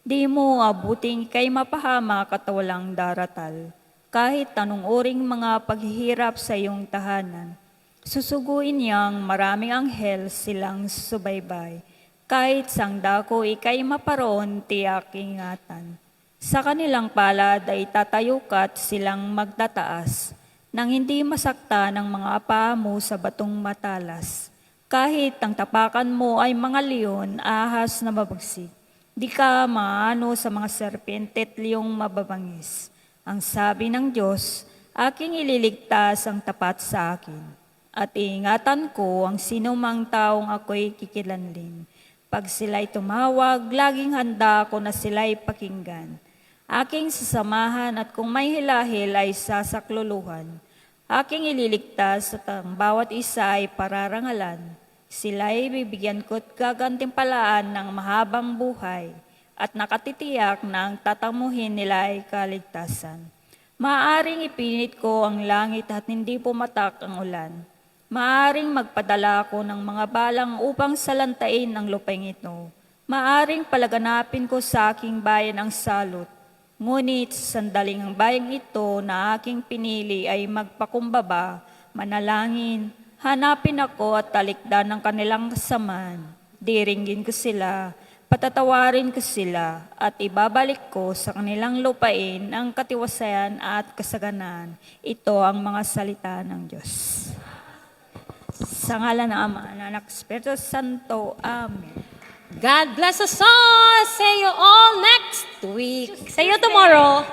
Di mo abuting kay mapahamak at walang daratal, kahit anong uring mga paghihirap sa iyong tahanan. Susuguin niyang maraming anghel silang subaybay, kahit sang dako ikay maparoon tiyak ingatan. Sa kanilang palad ay tatayo ka't silang magtataas, nang hindi masakta ng mga paa mo sa batong matalas. Kahit ang tapakan mo ay mga leon, ahas na mabagsik, di ka maano sa mga serpente't liyong mababangis. Ang sabi ng Diyos, aking ililigtas ang tapat sa akin, at iingatan ko ang sinumang taong ako'y kikilanlin. Pag sila'y tumawag, laging handa ko na sila'y pakinggan. Aking sasamahan at kung may hilahil ay sasakluluhan. Aking ililigtas at ang bawat isa ay pararangalan. Sila'y bibigyan ko't gagantimpalaan ng mahabang buhay at nakatitiyak na ang tatamuhin nila ay kaligtasan. Maaring ipinit ko ang langit at hindi pumatak ang ulan. Maaring magpadala ako ng mga balang upang salantain ang lupaing ito. Maaring palaganapin ko sa aking bayan ang salot. Ngunit sa sandaling ang bayang ito na aking pinili ay magpakumbaba, manalangin, hanapin ako at talikdan ng kanilang kasamaan. Diringgin ko sila, patatawarin ko sila, at ibabalik ko sa kanilang lupain ang katiwasayan at kasaganaan. Ito ang mga salita ng Diyos. Sa ngalan ng Ama, ng Anak, Espiritu Santo. Amen. God bless us all. See you all next week. See you tomorrow.